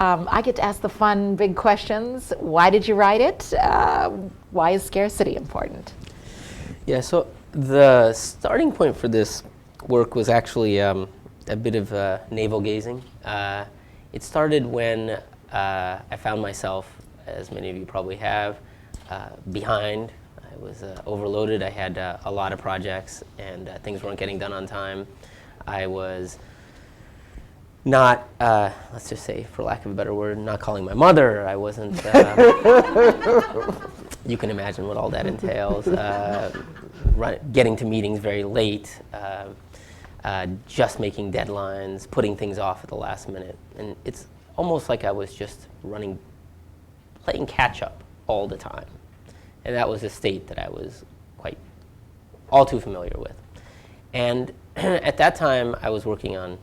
I get to ask the fun, big questions. Why did you write it? Why is scarcity important? Yeah, so the starting point for this work was actually a bit of navel gazing. It started when I found myself, as many of you probably have, behind. I was overloaded. I had a lot of projects, and things weren't getting done on time. I was not, let's just say, for lack of a better word, not calling my mother. I wasn't, you can imagine what all that entails. Getting to meetings very late, just making deadlines, putting things off at the last minute. And it's almost like I was just playing catch up all the time. And that was a state that I was all too familiar with. And at that time, I was working on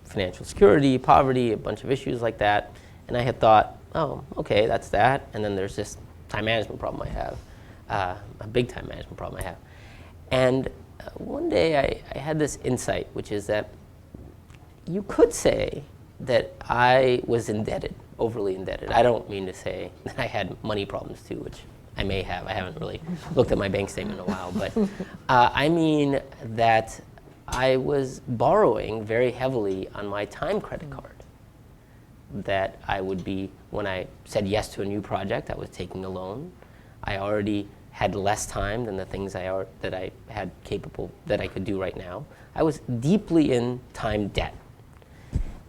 financial security, poverty, a bunch of issues like that. And I had thought, oh, okay, that's that. And then there's this time management problem I have, a big time management problem I have. And one day I had this insight, which is that you could say that I was indebted, overly indebted. I don't mean to say that I had money problems too, which I may have. I haven't really looked at my bank statement in a while. But I mean that I was borrowing very heavily on my time credit card. That I would be, when I said yes to a new project, I was taking a loan. I already had less time than the things that I had capable, that I could do right now. I was deeply in time debt.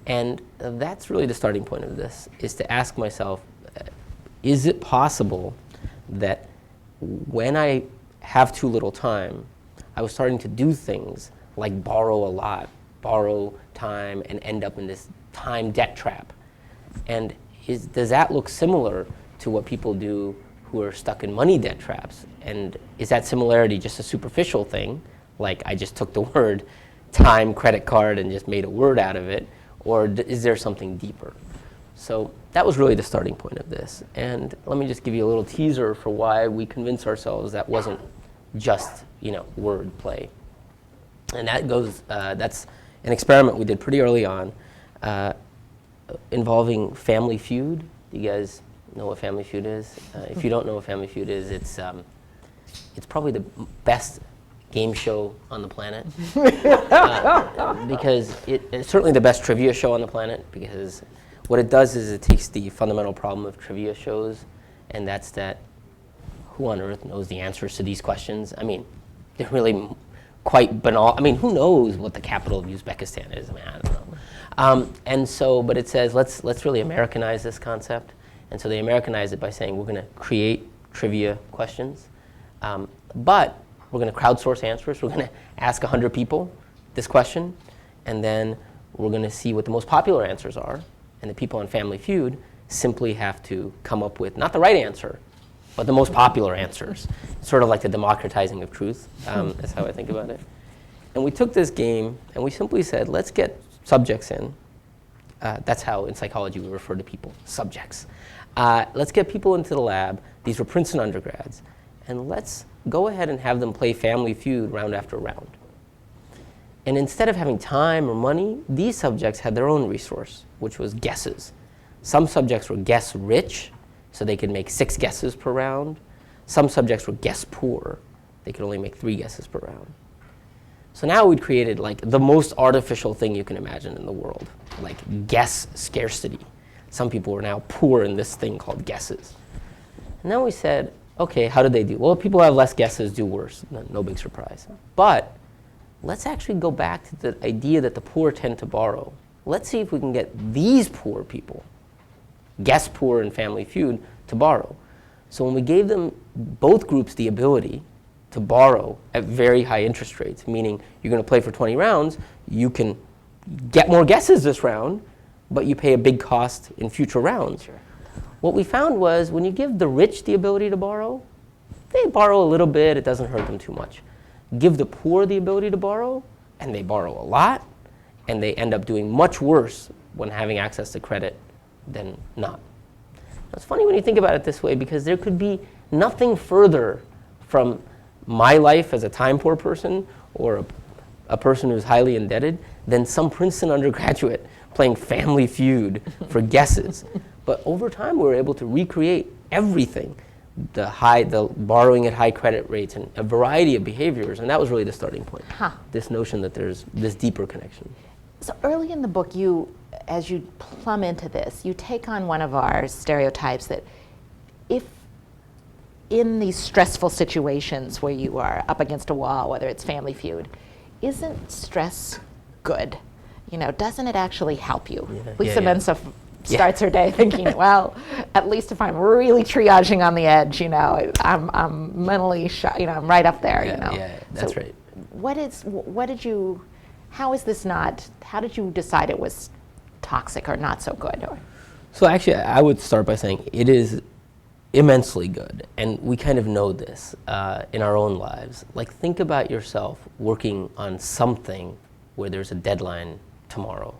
And that's really the starting point of this, is to ask myself, is it possible that when I have too little time, I was starting to do things like borrow a lot, borrow time, and end up in this time debt trap? And does that look similar to what people do who are stuck in money debt traps? And is that similarity just a superficial thing, like I just took the word time credit card and just made a word out of it, or is there something deeper? So that was really the starting point of this. And let me just give you a little teaser for why we convinced ourselves that wasn't just, word play. And that goes, that's an experiment we did pretty early on, involving Family Feud. You guys know what Family Feud is? If you don't know what Family Feud is, it's probably the best game show on the planet. Because it's certainly the best trivia show on the planet, because what it does is it takes the fundamental problem of trivia shows, and that's that who on earth knows the answers to these questions? I mean, they're really quite banal. I mean, who knows what the capital of Uzbekistan is? I mean, I don't know. And so, but it says, let's really Americanize this concept. And so they Americanize it by saying, we're going to create trivia questions, but we're going to crowdsource answers. We're going to ask 100 people this question, and then we're going to see what the most popular answers are. And the people on Family Feud simply have to come up with not the right answer, but the most popular answers. Sort of like the democratizing of truth, is how I think about it. And we took this game, and we simply said, let's get subjects in. That's how in psychology we refer to people, subjects. Let's get people into the lab. These were Princeton undergrads. And let's go ahead and have them play Family Feud round after round. And instead of having time or money, these subjects had their own resource, which was guesses. Some subjects were guess rich, so they could make 6 guesses per round. Some subjects were guess poor. They could only make 3 guesses per round. So now we'd created like the most artificial thing you can imagine in the world, like guess scarcity. Some people were now poor in this thing called guesses. And then we said, okay, how did they do? Well, people who have less guesses do worse. No big surprise. But let's actually go back to the idea that the poor tend to borrow. Let's see if we can get these poor people, guess poor and Family Feud, to borrow. So when we gave them, both groups, the ability to borrow at very high interest rates, meaning you're going to play for 20 rounds, you can get more guesses this round, but you pay a big cost in future rounds. Sure. What we found was when you give the rich the ability to borrow, they borrow a little bit, it doesn't hurt them too much. Give the poor the ability to borrow, and they borrow a lot, and they end up doing much worse when having access to credit than not. It's funny when you think about it this way, because there could be nothing further from my life as a time poor person or a person who's highly indebted than some Princeton undergraduate playing Family Feud for guesses. But over time, we were able to recreate everything, the borrowing at high credit rates and a variety of behaviors, and that was really the starting point. This notion that there's this deeper connection. So early in the book, as you plumb into this, you take on one of our stereotypes that if in these stressful situations where you are up against a wall, whether it's Family Feud, isn't stress good? Doesn't it actually help you? Lisa Mensah starts her day thinking, well, at least if I'm really triaging on the edge, I'm mentally, I'm right up there, Yeah, that's right. How did you decide it was toxic or not so good? So actually, I would start by saying it is immensely good, and we kind of know this in our own lives. Like, think about yourself working on something where there's a deadline tomorrow.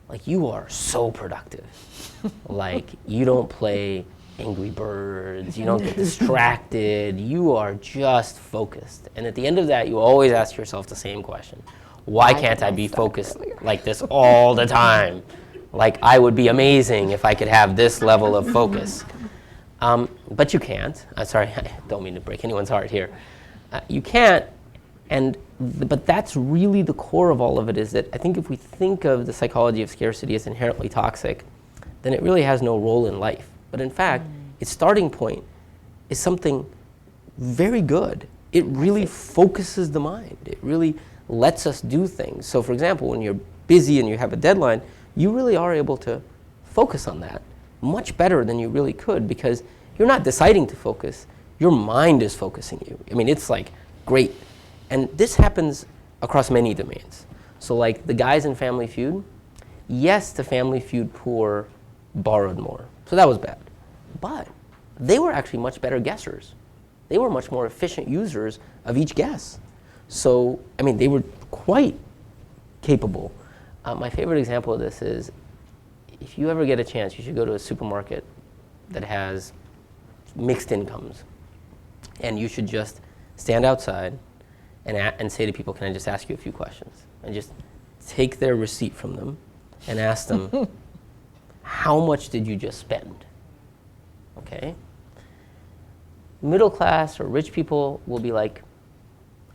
Like, you are so productive. Like, you don't play Angry Birds, you don't get distracted, you are just focused. And at the end of that, you always ask yourself the same question. Why can't I be focused like this all the time? Like, I would be amazing if I could have this level of focus. But you can't. Sorry, I don't mean to break anyone's heart here. You can't, but that's really the core of all of it, is that I think if we think of the psychology of scarcity as inherently toxic, then it really has no role in life. But in fact, its starting point is something very good. It really focuses the mind. It really lets us do things. So for example, when you're busy and you have a deadline, you really are able to focus on that much better than you really could, because you're not deciding to focus, your mind is focusing you. I mean, it's like great. And this happens across many domains. So like the guys in Family Feud, yes, the Family Feud poor borrowed more, so that was bad. But they were actually much better guessers. They were much more efficient users of each guess. So, I mean, they were quite capable. My favorite example of this is, if you ever get a chance, you should go to a supermarket that has mixed incomes. And you should just stand outside and say to people, can I just ask you a few questions? And just take their receipt from them and ask them, how much did you just spend? Okay? Middle class or rich people will be like,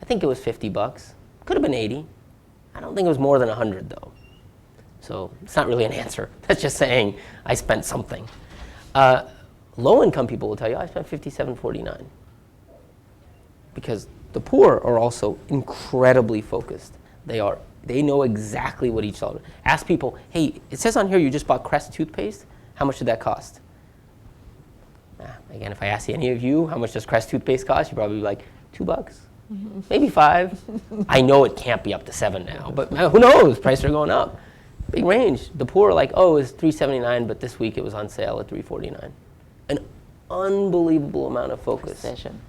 I think it was $50. Could have been 80. I don't think it was more than 100 though. So it's not really an answer. That's just saying I spent something. Low-income people will tell you, I spent $57.49. Because the poor are also incredibly focused. They know exactly what each dollar. Ask people, hey, it says on here you just bought Crest toothpaste. How much did that cost? Again, if I ask any of you, how much does Crest toothpaste cost? You'd probably be like, $2. Maybe $5. I know it can't be up to $7 now, but who knows? Prices are going up. Big range. The poor are like, oh, it was $3.79, but this week it was on sale at $3.49. An unbelievable amount of focus.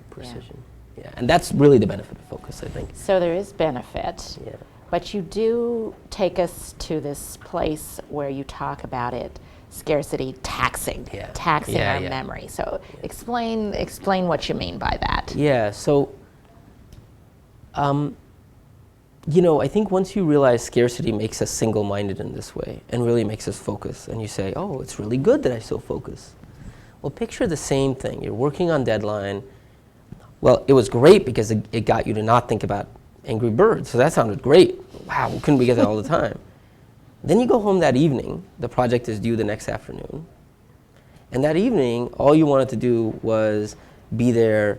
Precision. Yeah, and that's really the benefit of focus, I think. So there is benefit, yeah. But you do take us to this place where you talk about it, scarcity taxing our memory. So explain what you mean by that. Yeah, so, I think once you realize scarcity makes us single-minded in this way and really makes us focus, and you say, oh, it's really good that I so focus. Well, picture the same thing. You're working on deadline. Well, it was great because it got you to not think about Angry Birds, so that sounded great. Wow, couldn't we get that all the time? Then you go home that evening, the project is due the next afternoon, and that evening, all you wanted to do was be there,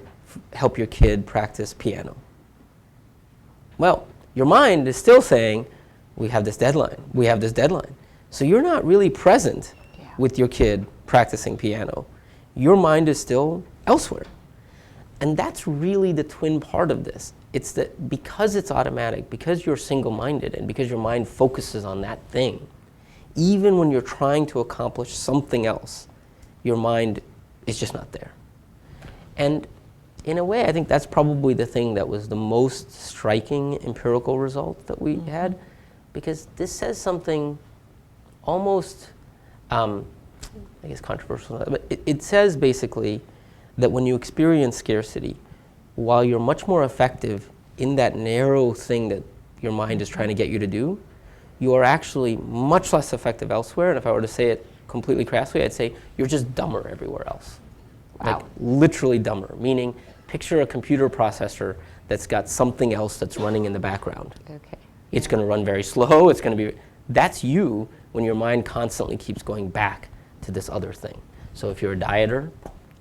help your kid practice piano. Well, your mind is still saying, we have this deadline. So you're not really present with your kid practicing piano. Your mind is still elsewhere. And that's really the twin part of this. It's that because it's automatic, because you're single-minded, and because your mind focuses on that thing, even when you're trying to accomplish something else, your mind is just not there. And in a way, I think that's probably the thing that was the most striking empirical result that we had, because this says something almost, I guess controversial, but it says basically that when you experience scarcity, while you're much more effective in that narrow thing that your mind is trying to get you to do, you are actually much less effective elsewhere. And if I were to say it completely crassly, I'd say you're just dumber everywhere else. Wow. Like literally dumber, meaning picture a computer processor that's got something else that's running in the background. Okay. It's going to run very slow. It's going to be, that's you when your mind constantly keeps going back to this other thing. So if you're a dieter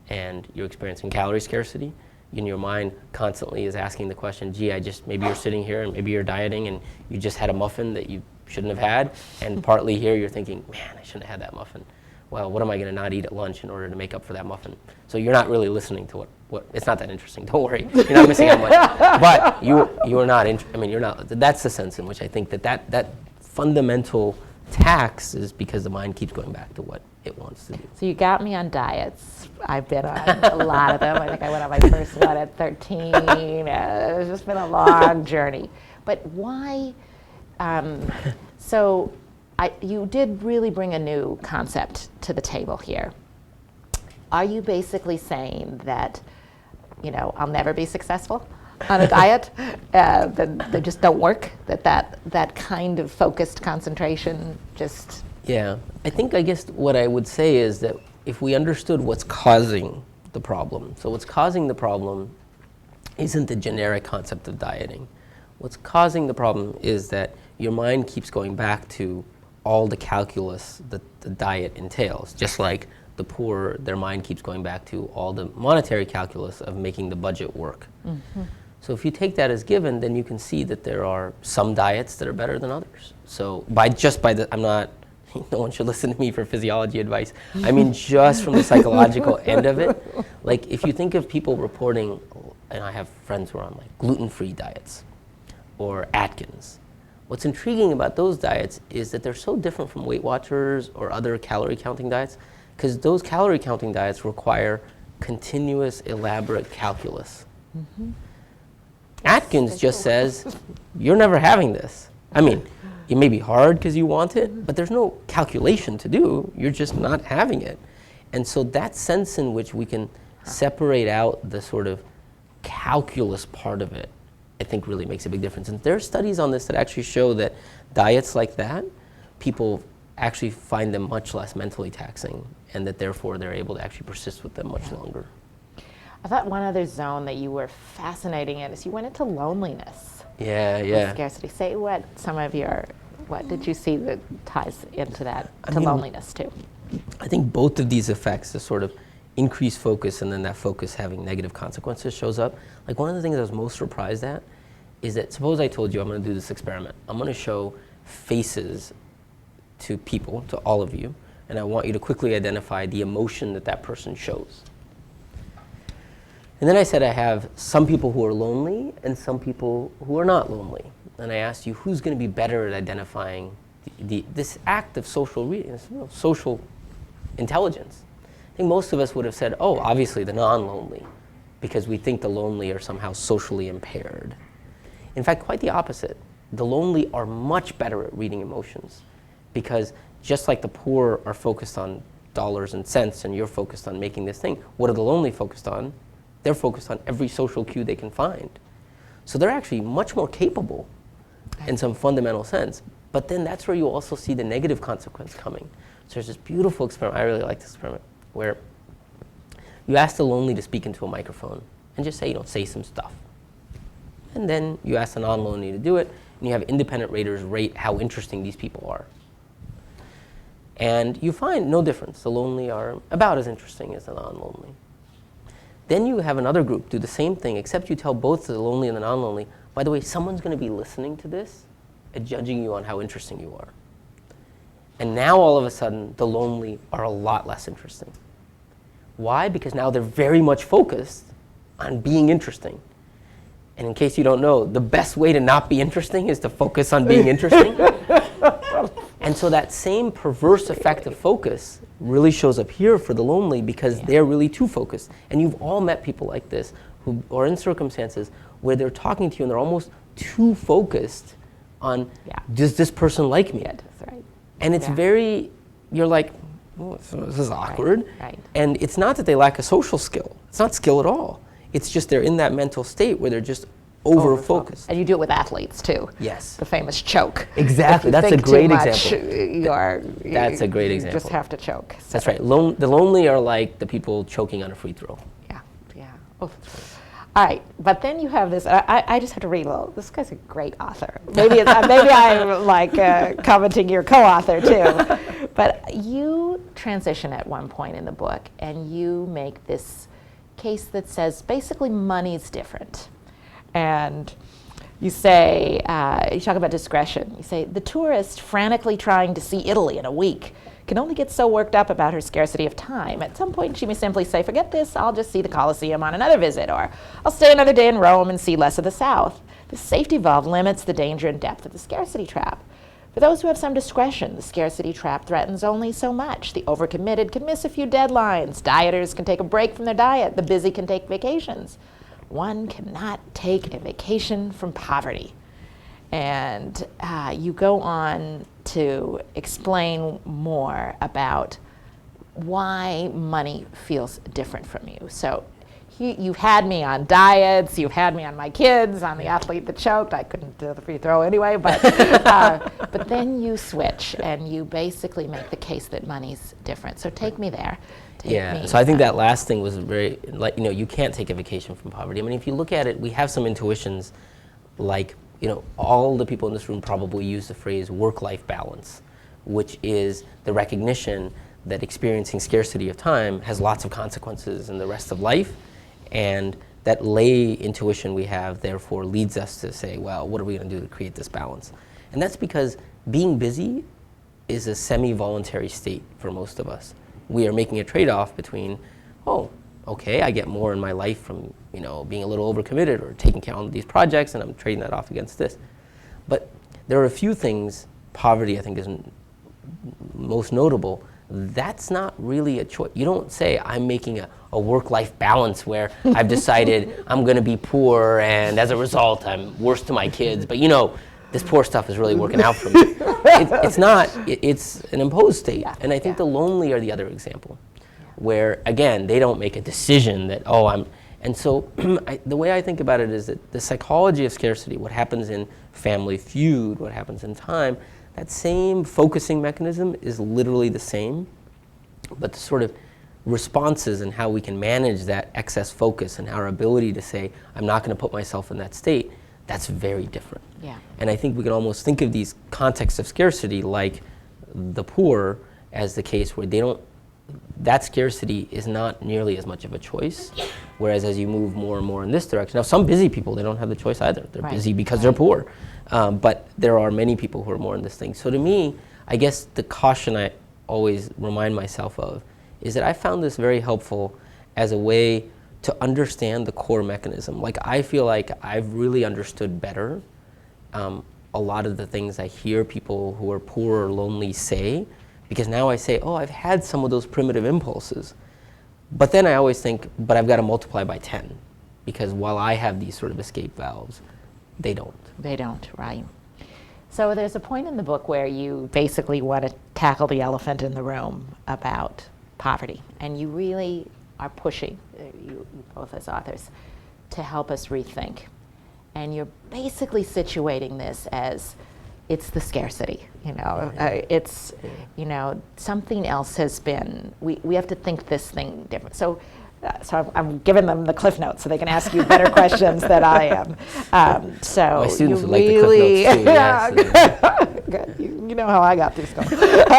and you're experiencing calorie scarcity, and your mind constantly is asking the question, gee, maybe you're sitting here and maybe you're dieting and you just had a muffin that you shouldn't have had, and partly here you're thinking, man, I shouldn't have had that muffin. Well, what am I going to not eat at lunch in order to make up for that muffin? So you're not really listening to what it's not that interesting, don't worry. You're not missing out much. But you are not, you're not, that's the sense in which I think that fundamental tax is because the mind keeps going back to what it wants to do. So you got me on diets. I've been on a lot of them. I think I went on my first one at 13. It's just been a long journey. But why? You did really bring a new concept to the table here. Are you basically saying that, I'll never be successful on a diet, that they just don't work, that kind of focused concentration just... Yeah, I guess what I would say is that if we understood what's causing the problem, so what's causing the problem isn't the generic concept of dieting. What's causing the problem is that your mind keeps going back to all the calculus that the diet entails, just like the poor, their mind keeps going back to all the monetary calculus of making the budget work. Mm-hmm. So if you take that as given, then you can see that there are some diets that are better than others. So I'm not, no one should listen to me for physiology advice. I mean, just from the psychological end of it, like if you think of people reporting, and I have friends who are on like gluten-free diets or Atkins. What's intriguing about those diets is that they're so different from Weight Watchers or other calorie counting diets, because those calorie counting diets require continuous, elaborate calculus. Mm-hmm. Atkins just says, you're never having this. I mean, it may be hard because you want it, but there's no calculation to do. You're just not having it. And so that sense in which we can separate out the sort of calculus part of it, I think really makes a big difference. And there are studies on this that actually show that diets like that, people actually find them much less mentally taxing, and that therefore they're able to actually persist with them much longer. I thought one other zone that you were fascinating in is you went into loneliness. Yeah. Scarcity. Say what did you see that ties into that, loneliness too? I think both of these effects, the sort of increased focus and then that focus having negative consequences shows up. Like one of the things I was most surprised at is that suppose I told you I'm going to do this experiment. I'm going to show faces to people, to all of you, and I want you to quickly identify the emotion that person shows. And then I said I have some people who are lonely and some people who are not lonely. And I asked you who's going to be better at identifying this act of social intelligence. I think most of us would have said, oh, obviously the non-lonely, because we think the lonely are somehow socially impaired. In fact, quite the opposite. The lonely are much better at reading emotions, because just like the poor are focused on dollars and cents and you're focused on making this thing, what are the lonely focused on? They're focused on every social cue they can find. So they're actually much more capable in some fundamental sense. But then that's where you also see the negative consequence coming. So there's this beautiful experiment, I really like this experiment, where you ask the lonely to speak into a microphone and just say some stuff. And then you ask the non-lonely to do it, and you have independent raters rate how interesting these people are. And you find no difference. The lonely are about as interesting as the non-lonely. Then you have another group do the same thing, except you tell both the lonely and the non-lonely, by the way, someone's going to be listening to this and judging you on how interesting you are. And now all of a sudden, the lonely are a lot less interesting. Why? Because now they're very much focused on being interesting. And in case you don't know, the best way to not be interesting is to focus on being interesting. And so that same perverse effect of focus really shows up here for the lonely, because they're really too focused. And you've all met people like this who are in circumstances where they're talking to you and they're almost too focused on, does this person like me? Yeah, that's right. And it's you're like, oh, this is awkward. Right. And it's not that they lack a social skill. It's not skill at all. It's just they're in that mental state where they're just over-focused. And you do it with athletes too. Yes. The famous choke. Exactly. If you That's a think great too much, example. That's a great example. You just have to choke. So. That's right. The lonely are like the people choking on a free throw. Yeah, yeah. Oof. All right, but then you have this. I just have to read a little. This guy's a great author. Maybe I'm like commenting your co-author too. But you transition at one point in the book, and you make this case that says basically money's different, and you say you talk about discretion. You say the tourist frantically trying to see Italy in a week can only get so worked up about her scarcity of time. At some point, she may simply say, forget this, I'll just see the Colosseum on another visit, or I'll stay another day in Rome and see less of the South. The safety valve limits the danger and depth of the scarcity trap. For those who have some discretion, the scarcity trap threatens only so much. The overcommitted can miss a few deadlines. Dieters can take a break from their diet. The busy can take vacations. One cannot take a vacation from poverty. And you go on to explain more about why money feels different from you. So you've had me on diets, you've had me on my kids, on the athlete that choked. I couldn't do the free throw anyway, but then you switch and you basically make the case that money's different. So take me there. So I think that last thing was very, like, you can't take a vacation from poverty. I mean, if you look at it, we have some intuitions like, all the people in this room probably use the phrase work-life balance, which is the recognition that experiencing scarcity of time has lots of consequences in the rest of life, and that lay intuition we have therefore leads us to say, well, what are we going to do to create this balance? And that's because being busy is a semi-voluntary state for most of us. We are making a trade-off between, okay, I get more in my life from being a little overcommitted or taking care of these projects, and I'm trading that off against this. But there are a few things, poverty I think is most notable, that's not really a choice. You don't say, I'm making a work-life balance where I've decided I'm going to be poor, and as a result I'm worse to my kids, but this poor stuff is really working out for me. It's not, it's an imposed state. And I think the lonely are the other example, where again, they don't make a decision that, and so the way I think about it is that the psychology of scarcity, what happens in Family Feud, what happens in Time, that same focusing mechanism is literally the same, but the sort of responses and how we can manage that excess focus and our ability to say, I'm not going to put myself in that state, that's very different. Yeah. And I think we can almost think of these contexts of scarcity like the poor as the case where that scarcity is not nearly as much of a choice, whereas as you move more and more in this direction, now some busy people, they don't have the choice either. They're busy because they're poor. But there are many people who are more in this thing. So to me, I guess the caution I always remind myself of is that I found this very helpful as a way to understand the core mechanism. Like, I feel like I've really understood better a lot of the things I hear people who are poor or lonely say, because now I say, I've had some of those primitive impulses. But then I always think, but I've got to multiply by 10, because while I have these sort of escape valves, they don't. They don't, right. So there's a point in the book where you basically want to tackle the elephant in the room about poverty, and you really are pushing, you both as authors, to help us rethink. And you're basically situating this as it's the scarcity, it's, something else has been, we have to think this thing different. So I'm giving them the cliff notes so they can ask you better questions than I am. So my students would really, like the cliff notes too, yes. Good. You know how I got through school.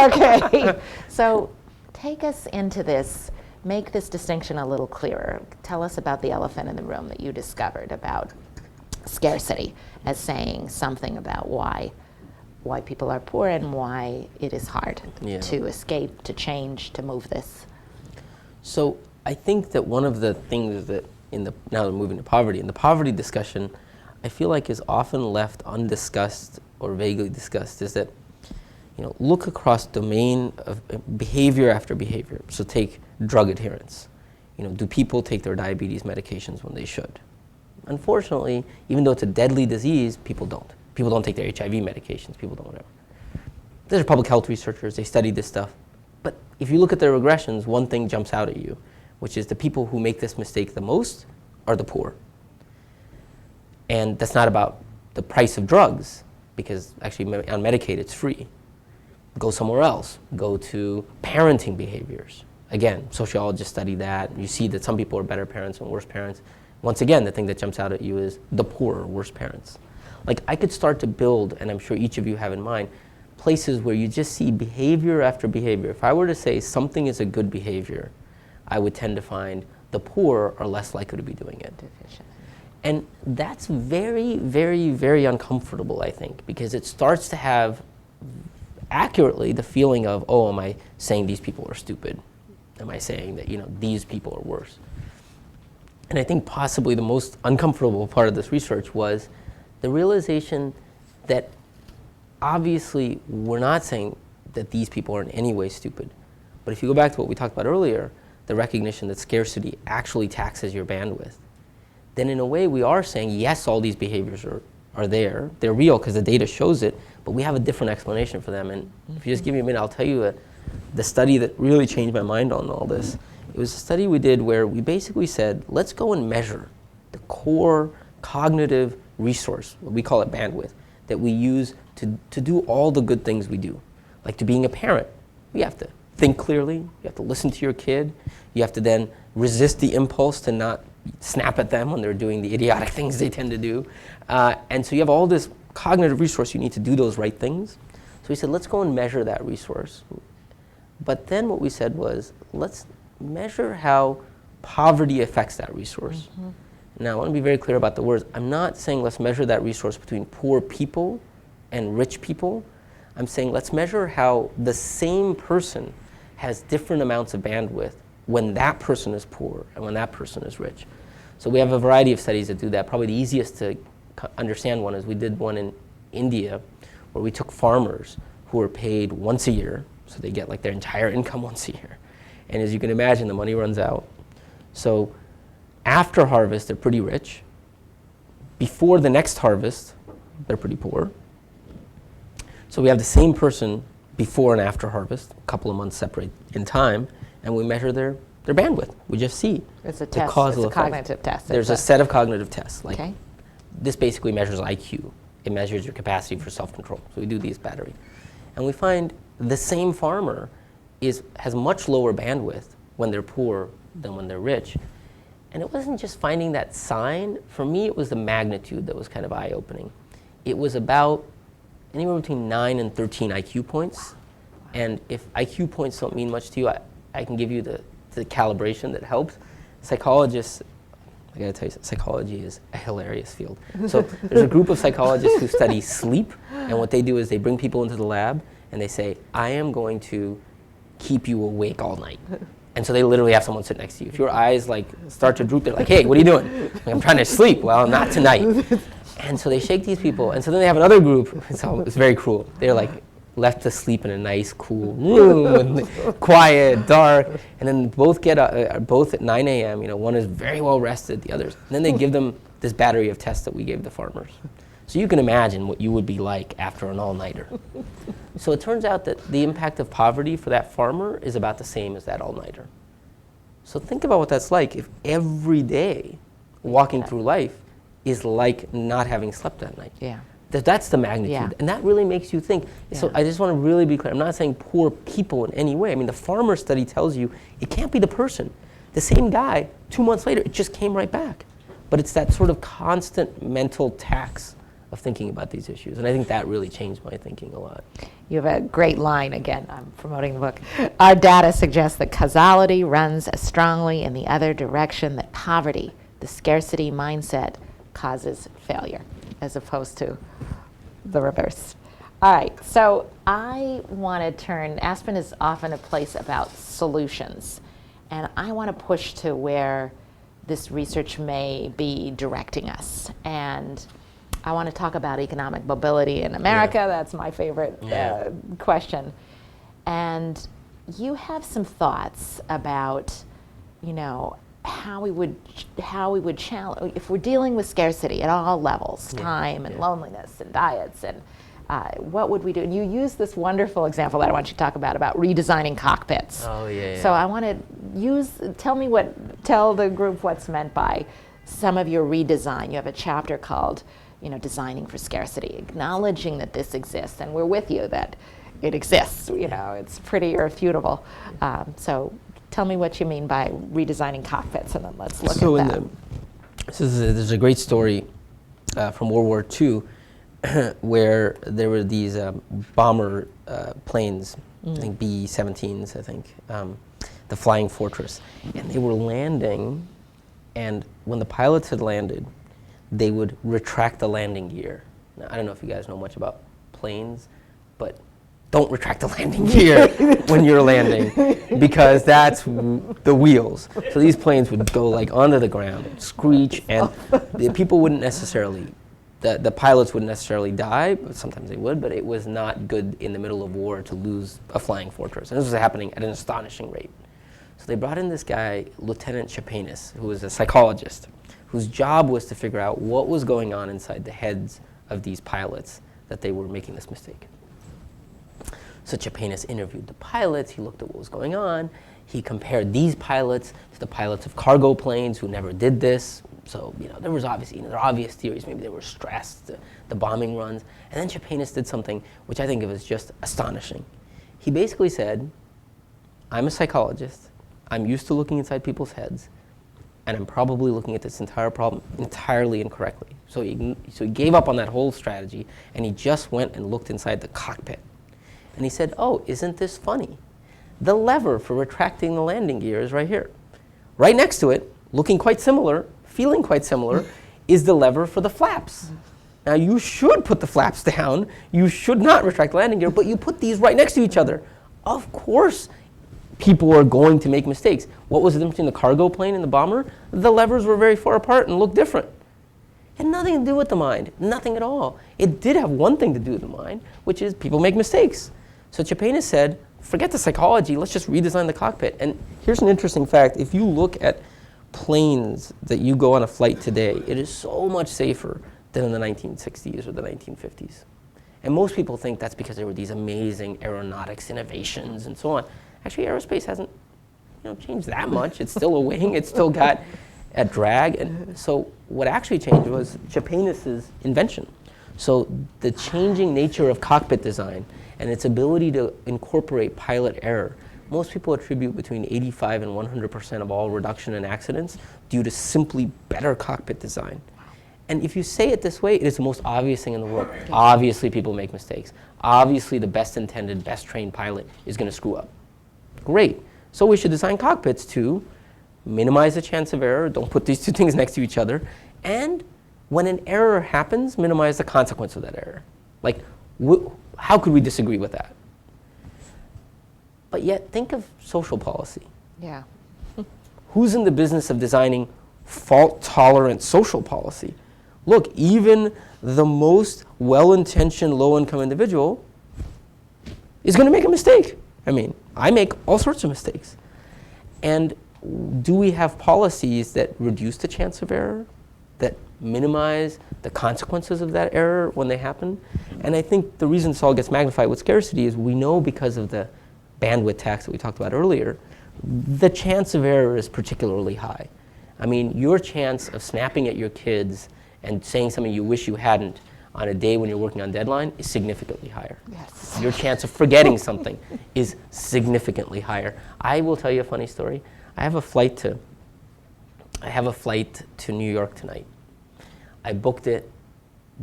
Okay, so take us into this, make this distinction a little clearer. Tell us about the elephant in the room that you discovered about scarcity as saying something about why people are poor and why it is hard to escape, to change, to move this. So I think that one of the things that now we're moving to poverty, in the poverty discussion, I feel like is often left undiscussed or vaguely discussed is that, look across domain of behavior after behavior. So take drug adherence. Do people take their diabetes medications when they should? Unfortunately, even though it's a deadly disease, people don't. People don't take their HIV medications, people don't, whatever. These are public health researchers, they study this stuff. But if you look at their regressions, one thing jumps out at you, which is the people who make this mistake the most are the poor. And that's not about the price of drugs, because actually on Medicaid it's free. Go somewhere else. Go to parenting behaviors. Again, sociologists study that. You see that some people are better parents and worse parents. Once again, the thing that jumps out at you is the poor or worse parents. Like, I could start to build, and I'm sure each of you have in mind, places where you just see behavior after behavior. If I were to say something is a good behavior, I would tend to find the poor are less likely to be doing it. Deficient. And that's very, very, very uncomfortable, I think, because it starts to have accurately the feeling of, oh, am I saying these people are stupid? Am I saying that, these people are worse? And I think possibly the most uncomfortable part of this research was the realization that obviously we're not saying that these people are in any way stupid. But if you go back to what we talked about earlier, the recognition that scarcity actually taxes your bandwidth, then in a way we are saying, yes, all these behaviors are there. They're real because the data shows it, but we have a different explanation for them. And if you just give me a minute, I'll tell you the study that really changed my mind on all this. It was a study we did where we basically said, let's go and measure the core cognitive resource, we call it bandwidth, that we use to do all the good things we do. Like to being a parent, you have to think clearly, you have to listen to your kid, you have to then resist the impulse to not snap at them when they're doing the idiotic things they tend to do. And so you have all this cognitive resource, you need to do those right things. So we said, let's go and measure that resource. But then what we said was, let's measure how poverty affects that resource. Mm-hmm. Now, I want to be very clear about the words. I'm not saying let's measure that resource between poor people and rich people. I'm saying let's measure how the same person has different amounts of bandwidth when that person is poor and when that person is rich. So we have a variety of studies that do that. Probably the easiest to understand one is we did one in India where we took farmers who were paid once a year, so they get like their entire income once a year. And as you can imagine, the money runs out. So after harvest, they're pretty rich. Before the next harvest, they're pretty poor. So we have the same person before and after harvest, a couple of months separate in time, and we measure their bandwidth. We just see it's a the test. causal It's a cognitive test. There's a set of cognitive tests. Like okay. This basically measures IQ. It measures your capacity for self-control. So we do these battery. And we find the same farmer has much lower bandwidth when they're poor than when they're rich. And it wasn't just finding that sign. For me, it was the magnitude that was kind of eye-opening. It was about anywhere between 9 and 13 IQ points. And if IQ points don't mean much to you, I can give you the calibration that helps. Psychologists, I gotta tell you, psychology is a hilarious field. So there's a group of psychologists who study sleep, and what they do is they bring people into the lab and they say, I am going to keep you awake all night. And so they literally have someone sit next to you. If your eyes start to droop, they're like, hey, what are you doing? Like, I'm trying to sleep. Well, not tonight. And so they shake these people, and so then they have another group. It's very cruel. They're like left to sleep in a nice, cool room, and quiet, dark, and then both get both at 9 a.m. One is very well rested, the others. And then they give them this battery of tests that we gave the farmers. So you can imagine what you would be like after an all-nighter. So it turns out that the impact of poverty for that farmer is about the same as that all-nighter. So think about what that's like if every day walking through life is like not having slept that night. Yeah. That's the magnitude. Yeah. And that really makes you think. Yeah. So I just want to really be clear. I'm not saying poor people in any way. I mean, the farmer study tells you it can't be the person. The same guy, 2 months later, it just came right back. But it's that sort of constant mental tax of thinking about these issues. And I think that really changed my thinking a lot. You have a great line, again, I'm promoting the book. Our data suggests that causality runs as strongly in the other direction that poverty, the scarcity mindset, causes failure, as opposed to the reverse. All right, so I want to turn, Aspen is often a place about solutions, and I want to push to where this research may be directing us. And I want to talk about economic mobility in America. Yeah. That's my favorite question. And you have some thoughts about, how we would challenge, if we're dealing with scarcity at all levels, time and loneliness and diets, and what would we do? And you use this wonderful example that I want you to talk about redesigning cockpits. Oh, yeah. So I want to tell the group what's meant by some of your redesign. You have a chapter called, Designing for Scarcity, acknowledging that this exists, and we're with you that it exists. It's pretty irrefutable. So tell me what you mean by redesigning cockpits, and then let's look at that. There's a great story from World War II where there were these bomber planes, I think B-17s, the Flying Fortress, and they were landing, and when the pilots had landed, they would retract the landing gear. Now, I don't know if you guys know much about planes, but don't retract the landing gear when you're landing, because that's the wheels. So these planes would go like onto the ground, screech, and the people wouldn't necessarily, the pilots wouldn't necessarily die, but sometimes they would, but it was not good in the middle of war to lose a flying fortress. And this was happening at an astonishing rate. So they brought in this guy, Lieutenant Chapanis, who was a psychologist, whose job was to figure out what was going on inside the heads of these pilots that they were making this mistake. So Chapanis interviewed the pilots, he looked at what was going on, he compared these pilots to the pilots of cargo planes who never did this. So, there was obviously, there are obvious theories, maybe they were stressed, the bombing runs. And then Chapanis did something which I think of as just astonishing. He basically said, I'm a psychologist, I'm used to looking inside people's heads, and I'm probably looking at this entire problem entirely incorrectly. So he gave up on that whole strategy, and he just went and looked inside the cockpit. And he said, oh, isn't this funny? The lever for retracting the landing gear is right here. Right next to it, looking quite similar, feeling quite similar, is the lever for the flaps. Now you should put the flaps down, you should not retract the landing gear, but you put these right next to each other. Of course, people are going to make mistakes. What was the difference between the cargo plane and the bomber? The levers were very far apart and looked different. It had nothing to do with the mind, nothing at all. It did have one thing to do with the mind, which is people make mistakes. So Chapanis said, forget the psychology, let's just redesign the cockpit. And here's an interesting fact. If you look at planes that you go on a flight today, it is so much safer than in the 1960s or the 1950s. And most people think that's because there were these amazing aeronautics innovations and so on. Actually, aerospace hasn't changed that much. It's still a wing, it's still got a drag. And so what actually changed was Chapanis' invention. So the changing nature of cockpit design and its ability to incorporate pilot error. Most people attribute between 85 and 100% of all reduction in accidents due to simply better cockpit design. And if you say it this way, it is the most obvious thing in the world. Obviously, people make mistakes. Obviously, the best intended, best trained pilot is going to screw up. Great. So we should design cockpits to minimize the chance of error, don't put these two things next to each other, and when an error happens, minimize the consequence of that error. Like, how could we disagree with that? But yet, think of social policy. Yeah. Who's in the business of designing fault-tolerant social policy? Look, even the most well-intentioned low-income individual is going to make a mistake. I mean, I make all sorts of mistakes. And do we have policies that reduce the chance of error, that minimize the consequences of that error when they happen? And I think the reason this all gets magnified with scarcity is we know because of the bandwidth tax that we talked about earlier, the chance of error is particularly high. I mean, your chance of snapping at your kids and saying something you wish you hadn't on a day when you're working on deadline is significantly higher. Yes. Your chance of forgetting something is significantly higher. I will tell you a funny story. I have a flight to New York tonight. I booked it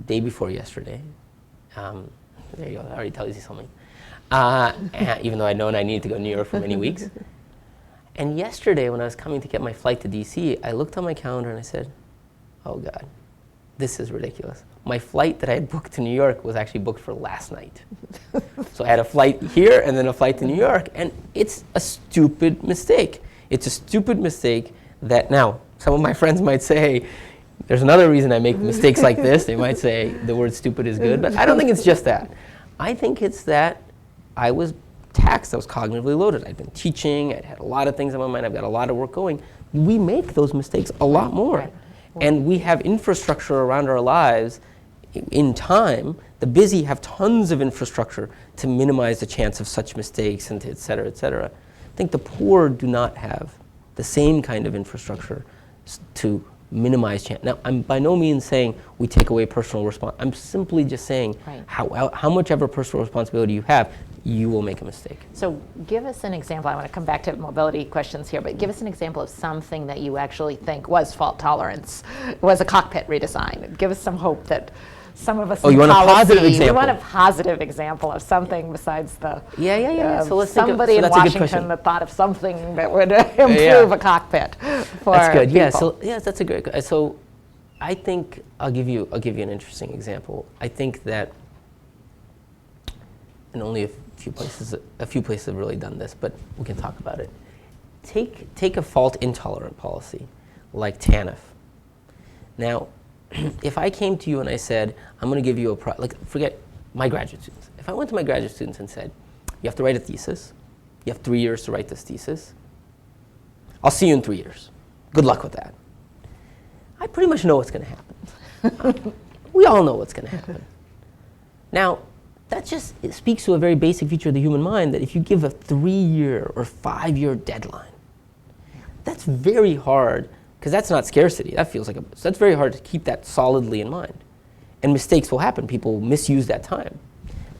day before yesterday. There you go, that already tells you something. Even though I'd known I needed to go to New York for many weeks. And yesterday when I was coming to get my flight to DC, I looked on my calendar and I said, oh God, this is ridiculous. My flight that I had booked to New York was actually booked for last night. So I had a flight here and then a flight to New York, and it's a stupid mistake. It's a stupid mistake that now, some of my friends might say, there's another reason I make mistakes like this. They might say the word stupid is good, but I don't think it's just that. I think it's that I was taxed, I was cognitively loaded. I'd been teaching, I'd had a lot of things on my mind, I've got a lot of work going. We make those mistakes a lot more. Right. And we have infrastructure around our lives in time. The busy have tons of infrastructure to minimize the chance of such mistakes and et cetera, et cetera. I think the poor do not have the same kind of infrastructure to minimize chance. Now, I'm by no means saying we take away personal response. I'm simply just saying Right. how much ever personal responsibility you have, you will make a mistake. So give us an example. I want to come back to mobility questions here, but give us an example of something that you actually think was fault tolerance, was a cockpit redesign. Give us some hope that some of us Oh, you want a positive we example? want a positive example of something besides the Yeah. So let's think of, somebody so in that's a good question. Washington that thought of something that would improve a cockpit for That's good. people. Yeah. So yes, that's a great. So I think I'll give you an interesting example. I think that, and only a few places have really done this, but we can talk about it. Take a fault intolerant policy like TANF. Now, if I came to you and I said, I'm going to give you forget my graduate students. If I went to my graduate students and said, you have to write a thesis, you have 3 years to write this thesis, I'll see you in 3 years. Good luck with that. I pretty much know what's going to happen. We all know what's going to happen. Now, that just speaks to a very basic feature of the human mind, that if you give a 3-year or 5-year deadline, that's very hard, because that's not scarcity. That feels like so that's very hard to keep that solidly in mind. And mistakes will happen. People misuse that time.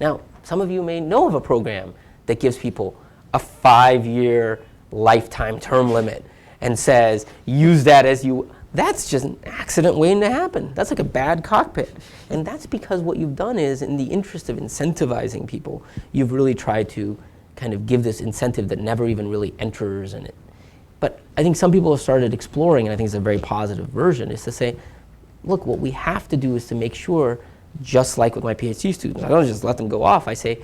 Now, some of you may know of a program that gives people a 5-year lifetime term limit and says, use that as you. That's just an accident waiting to happen. That's like a bad cockpit. And that's because what you've done is, in the interest of incentivizing people, you've really tried to kind of give this incentive that never even really enters in it. But I think some people have started exploring, and I think it's a very positive version, is to say, look, what we have to do is to make sure, just like with my PhD students, I don't just let them go off. I say,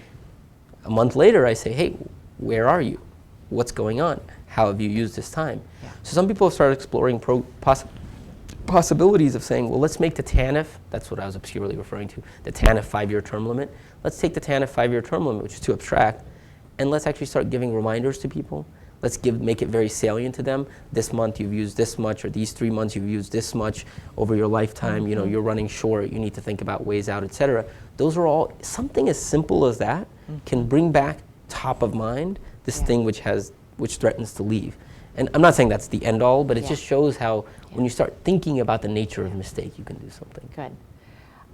a month later, I say, hey, where are you? What's going on? How have you used this time? Yeah. So some people have started exploring possibilities of saying, well, let's make the TANF, that's what I was obscurely referring to, the TANF 5-year term limit. Let's take the TANF 5-year term limit, which is too abstract, and let's actually start giving reminders to people. Let's make it very salient to them. This month you've used this much, or these 3 months you've used this much over your lifetime. Mm-hmm. You know, you're running short, you need to think about ways out, et cetera. Those are all, something as simple as that can bring back top of mind this thing which threatens to leave. And I'm not saying that's the end all, but it just shows how when you start thinking about the nature of mistake, you can do something. Good.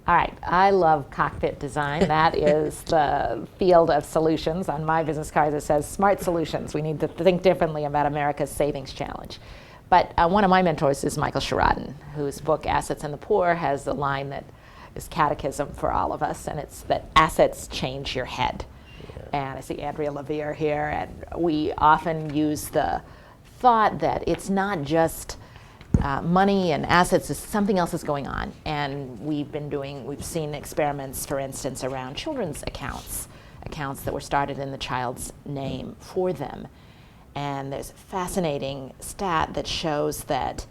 All right, I love cockpit design. That is the field of solutions. On my business card it says smart solutions. We need to think differently about America's savings challenge. But one of my mentors is Michael Sherrodden, whose book Assets and the Poor has a line that is catechism for all of us, and it's that assets change your head. And I see Andrea Levere here, and we often use the thought that it's not just money and assets, is something else is going on. And we've seen experiments, for instance, around children's accounts that were started in the child's name for them. And there's a fascinating stat that shows that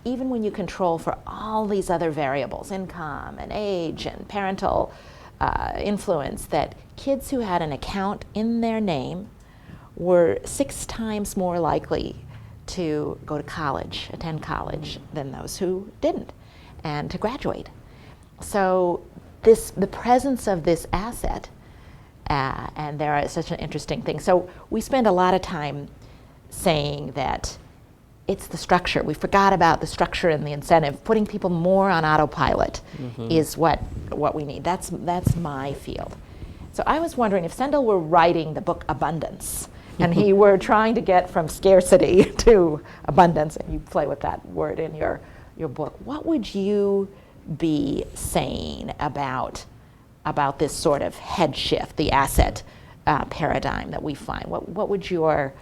even when you control for all these other variables, income and age and parental influence, that kids who had an account in their name were 6 times more likely to go to college, attend college, than those who didn't, and to graduate. So the presence of this asset, and there is such an interesting thing. So we spend a lot of time saying that it's the structure. We forgot about the structure and the incentive. Putting people more on autopilot is what we need. That's my field. So I was wondering if Sendhil were writing the book Abundance, and he were trying to get from scarcity to abundance, and you play with that word in your book, what would you be saying about this sort of head shift, the asset paradigm that we find? What would your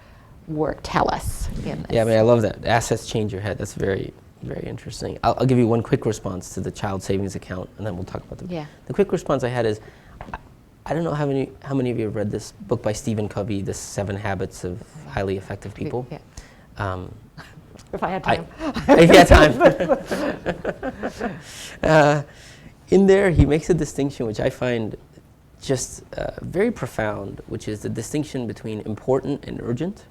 work tell us in this? Yeah, I mean, I love that. Assets change your head. That's very, very interesting. I'll give you one quick response to the child savings account, and then we'll talk about the quick response I had is, I don't know how many of you have read this book by Stephen Covey, The 7 Habits of Highly Effective People. Yeah. If I had time. If you had time. In there, he makes a distinction which I find just very profound, which is the distinction between important and urgent.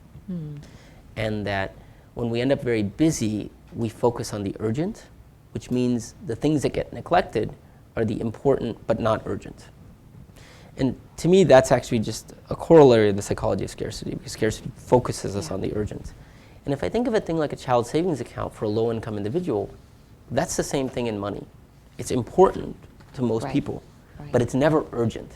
And that when we end up very busy, we focus on the urgent, which means the things that get neglected are the important but not urgent. And to me, that's actually just a corollary of the psychology of scarcity, because scarcity focuses us on the urgent. And if I think of a thing like a child savings account for a low-income individual, that's the same thing in money. It's important to most people, but it's never urgent.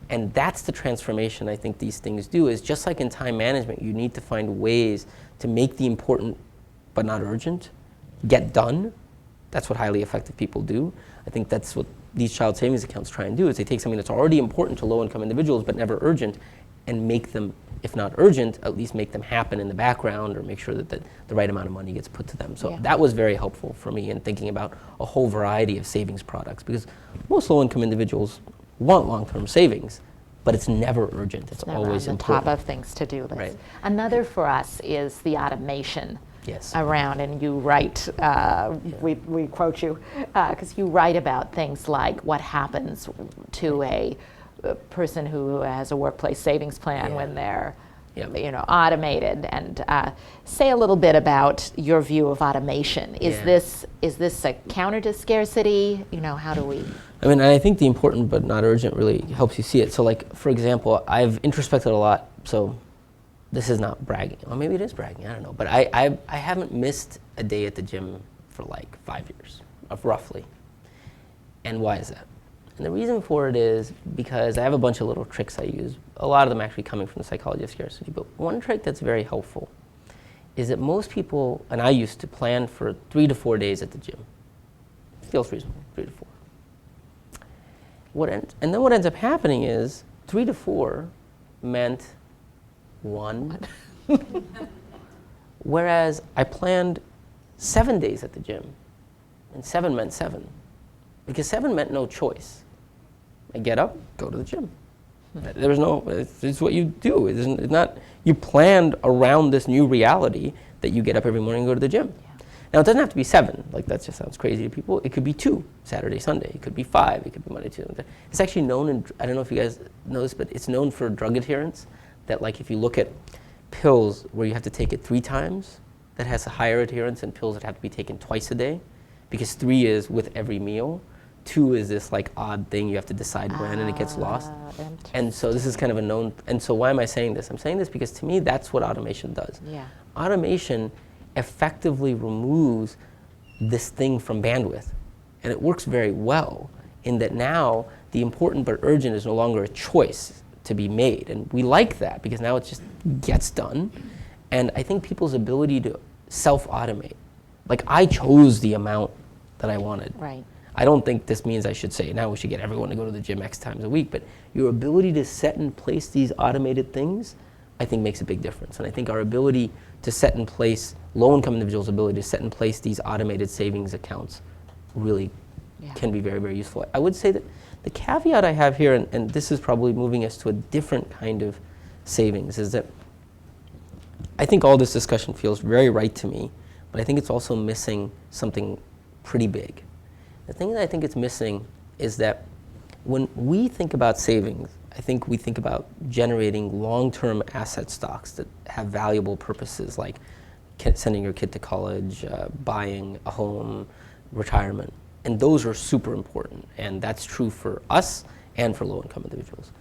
And that's the transformation I think these things do, is just like in time management, you need to find ways to make the important but not urgent get done. That's what highly effective people do. I think that's what these child savings accounts try and do, is they take something that's already important to low-income individuals but never urgent and make them, if not urgent, at least make them happen in the background, or make sure that the right amount of money gets put to them. So that was very helpful for me in thinking about a whole variety of savings products, because most low-income individuals want long-term savings, but it's never urgent. It's always on the important. top of things to do list. Right. Another for us is the automation Yes. around, and you write, we quote you, because you write about things like what happens to a person who has a workplace savings plan when they're automated, and say a little bit about your view of automation. Is this a counter to scarcity? How do we? I mean, I think the important but not urgent really helps you see it. So, like, for example, I've introspected a lot. So this is not bragging. Or maybe it is bragging, I don't know. But I haven't missed a day at the gym for like 5 years, roughly. And why is that? And the reason for it is because I have a bunch of little tricks I use, a lot of them actually coming from the psychology of scarcity. But one trick that's very helpful is that most people, and I used to plan for 3 to 4 days at the gym. Feels reasonable, 3 to 4. And then what ends up happening is 3 to 4 meant 1. Whereas I planned 7 days at the gym, and 7 meant 7. Because 7 meant no choice. I get up, go to the gym. There was no, it's what you do. It's not, you planned around this new reality that you get up every morning and go to the gym. Now, it doesn't have to be 7. Like, that just sounds crazy to people. It could be 2, Saturday, Sunday. It could be 5. It could be Monday, Tuesday. It's actually known, and I don't know if you guys know this, but it's known for drug adherence, that, like, if you look at pills where you have to take it 3 times, that has a higher adherence than pills that have to be taken twice a day, because 3 is with every meal. 2 is this, like, odd thing you have to decide when, and it gets lost. And so this is kind of a known, and so why am I saying this? I'm saying this because, to me, that's what automation does. Automation effectively removes this thing from bandwidth. And it works very well in that now the important but urgent is no longer a choice to be made. And we like that because now it just gets done. And I think people's ability to self-automate, like, I chose the amount that I wanted. I don't think this means I should say now we should get everyone to go to the gym X times a week, but your ability to set in place these automated things, I think, makes a big difference. And I think our ability to set in place, low-income individuals' ability to set in place these automated savings accounts really can be very, very useful. I would say that the caveat I have here, and this is probably moving us to a different kind of savings, is that I think all this discussion feels very right to me, but I think it's also missing something pretty big. The thing that I think it's missing is that when we think about savings, I think we think about generating long-term asset stocks that have valuable purposes, like sending your kid to college, buying a home, retirement. And those are super important. And that's true for us and for low-income individuals.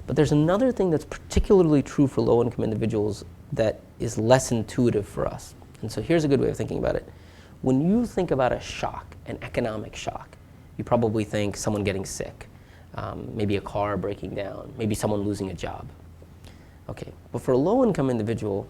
But there's another thing that's particularly true for low-income individuals that is less intuitive for us. And so here's a good way of thinking about it. When you think about a shock, an economic shock, you probably think someone getting sick, maybe a car breaking down, maybe someone losing a job. Okay, but for a low-income individual,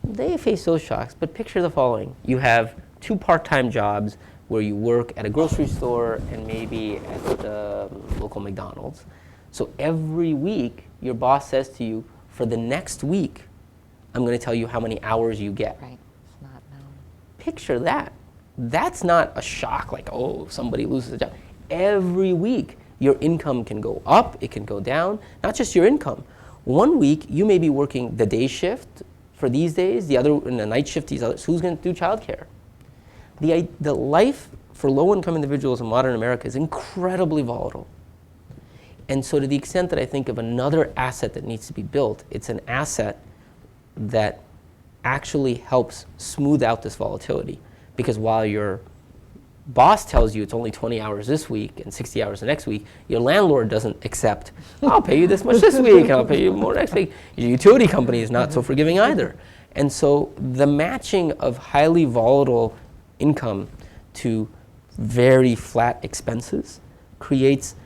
they face those shocks, but picture the following. You have 2 part-time jobs where you work at a grocery store and maybe at the local McDonald's. So every week, your boss says to you, for the next week, I'm going to tell you how many hours you get. It's not known. Picture that. That's not a shock, like, oh, somebody loses a job. Every week, your income can go up, it can go down. Not just your income. One week, you may be working the day shift for these days, the other in the night shift, these others. Who's going to do childcare? The life for low-income individuals in modern America is incredibly volatile. And so to the extent that I think of another asset that needs to be built, it's an asset that actually helps smooth out this volatility. Because while your boss tells you it's only 20 hours this week and 60 hours the next week, your landlord doesn't accept, I'll pay you this much this week and I'll pay you more next week. Your utility company is not so forgiving either. And so the matching of highly volatile income to very flat expenses creates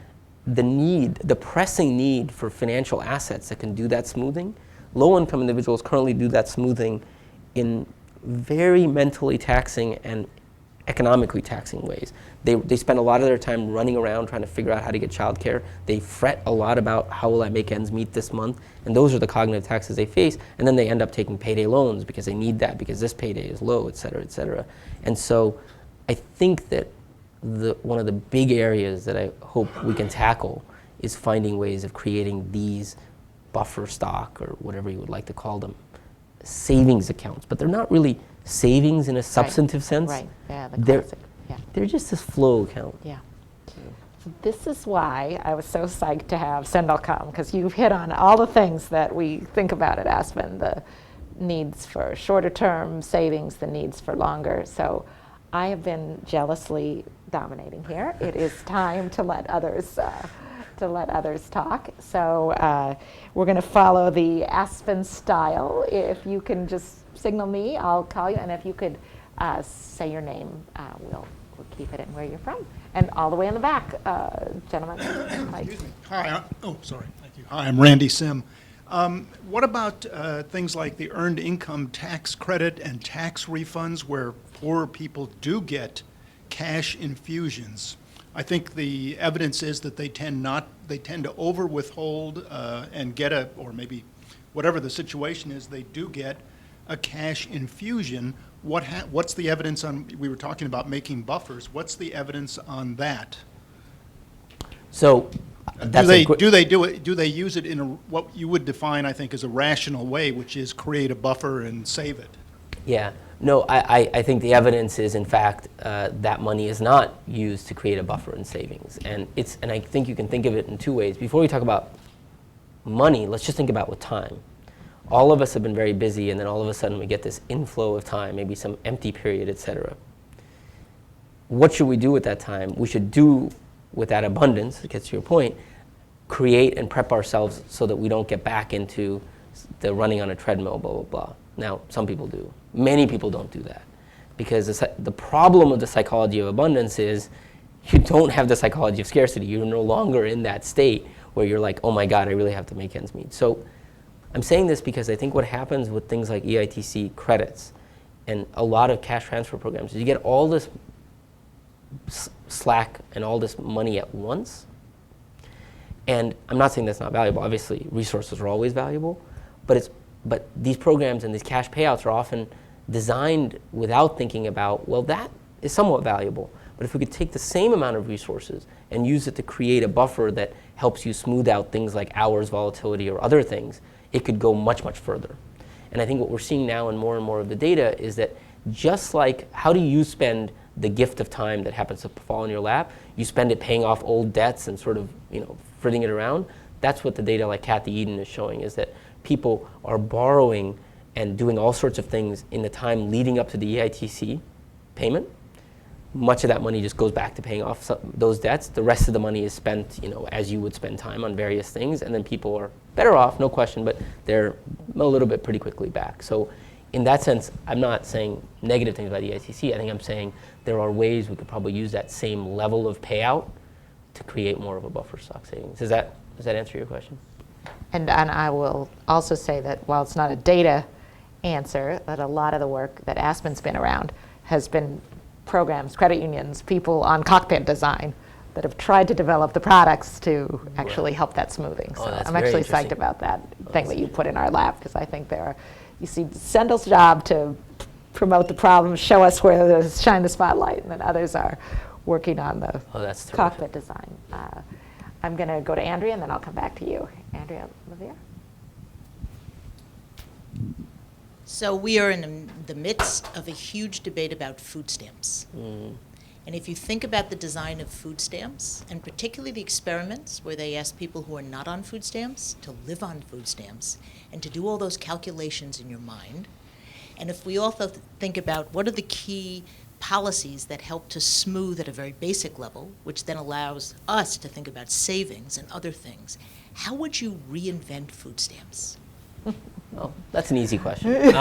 the pressing need for financial assets that can do that smoothing. Low-income individuals currently do that smoothing in very mentally taxing and economically taxing ways. They spend a lot of their time running around trying to figure out how to get childcare. They fret a lot about how will I make ends meet this month, and those are the cognitive taxes they face, and then they end up taking payday loans because they need that because this payday is low, et cetera, et cetera. And so I think that one of the big areas that I hope we can tackle is finding ways of creating these buffer stock, or whatever you would like to call them, savings accounts. But they're not really savings in a substantive sense. Right, yeah, the classic. Yeah. They're just this flow account. Yeah. So this is why I was so psyched to have Sendhil come, because you've hit on all the things that we think about at Aspen, the needs for shorter term savings, the needs for longer. So I have been jealously dominating here. It is time to let others talk. So we're going to follow the Aspen style. If you can just signal me, I'll call you, and if you could say your name, we'll keep it and where you're from. And all the way in the back, gentlemen. Excuse me. Hi. Sorry. Thank you. Hi, I'm Randy Sim. What about things like the earned income tax credit and tax refunds, where poorer people do get cash infusions? I think the evidence is that they tend to over withhold and get or maybe whatever the situation is, they do get a cash infusion. What's the evidence on? We were talking about making buffers. What's the evidence on that? So Do they use it in what you would define, I think, as a rational way, which is create a buffer and save it? Yeah. No, I think the evidence is, in fact, that money is not used to create a buffer in savings. And I think you can think of it in two ways. Before we talk about money, let's just think about with time. All of us have been very busy, and then all of a sudden we get this inflow of time, maybe some empty period, et cetera. What should we do with that time? We should do with that abundance, it gets to your point, create and prep ourselves so that we don't get back into the running on a treadmill, blah, blah, blah. Now, some people do. Many people don't do that, because the problem with the psychology of abundance is you don't have the psychology of scarcity. You're no longer in that state where you're like, oh my God, I really have to make ends meet. So I'm saying this because I think what happens with things like EITC credits and a lot of cash transfer programs is you get all this slack and all this money at once. And I'm not saying that's not valuable. Obviously, resources are always valuable, but these programs and these cash payouts are often designed without thinking about, well, that is somewhat valuable. But if we could take the same amount of resources and use it to create a buffer that helps you smooth out things like hours volatility or other things, it could go much, much further. And I think what we're seeing now in more of the data is that just like how do you spend the gift of time that happens to fall in your lap, you spend it paying off old debts and sort of, fritting it around. That's what the data like Kathy Eden is showing, is that people are borrowing and doing all sorts of things in the time leading up to the EITC payment. Much of that money just goes back to paying off those debts. The rest of the money is spent, as you would spend time on various things, and then people are better off, no question, but they're a little bit pretty quickly back. So in that sense, I'm not saying negative things about EITC. I think I'm saying there are ways we could probably use that same level of payout to create more of a buffer stock savings. Does that answer your question? And I will also say that while it's not a data answer, that a lot of the work that Aspen's been around has been programs, credit unions, people on cockpit design that have tried to develop the products to actually help that smoothing. So that's I'm very actually interesting. psyched about that thing that you put in our lap, because I think you see Sendhil's job to promote the problem, show us where to shine the spotlight, and then others are working on the that's terrific. cockpit design. I'm going to go to Andrea, and then I'll come back to you. Andrea Levere. So we are in the midst of a huge debate about food stamps. And if you think about the design of food stamps, and particularly the experiments where they ask people who are not on food stamps to live on food stamps and to do all those calculations in your mind, and if we also think about what are the key policies that help to smooth at a very basic level, which then allows us to think about savings and other things, how would you reinvent food stamps? Oh, that's an easy question. But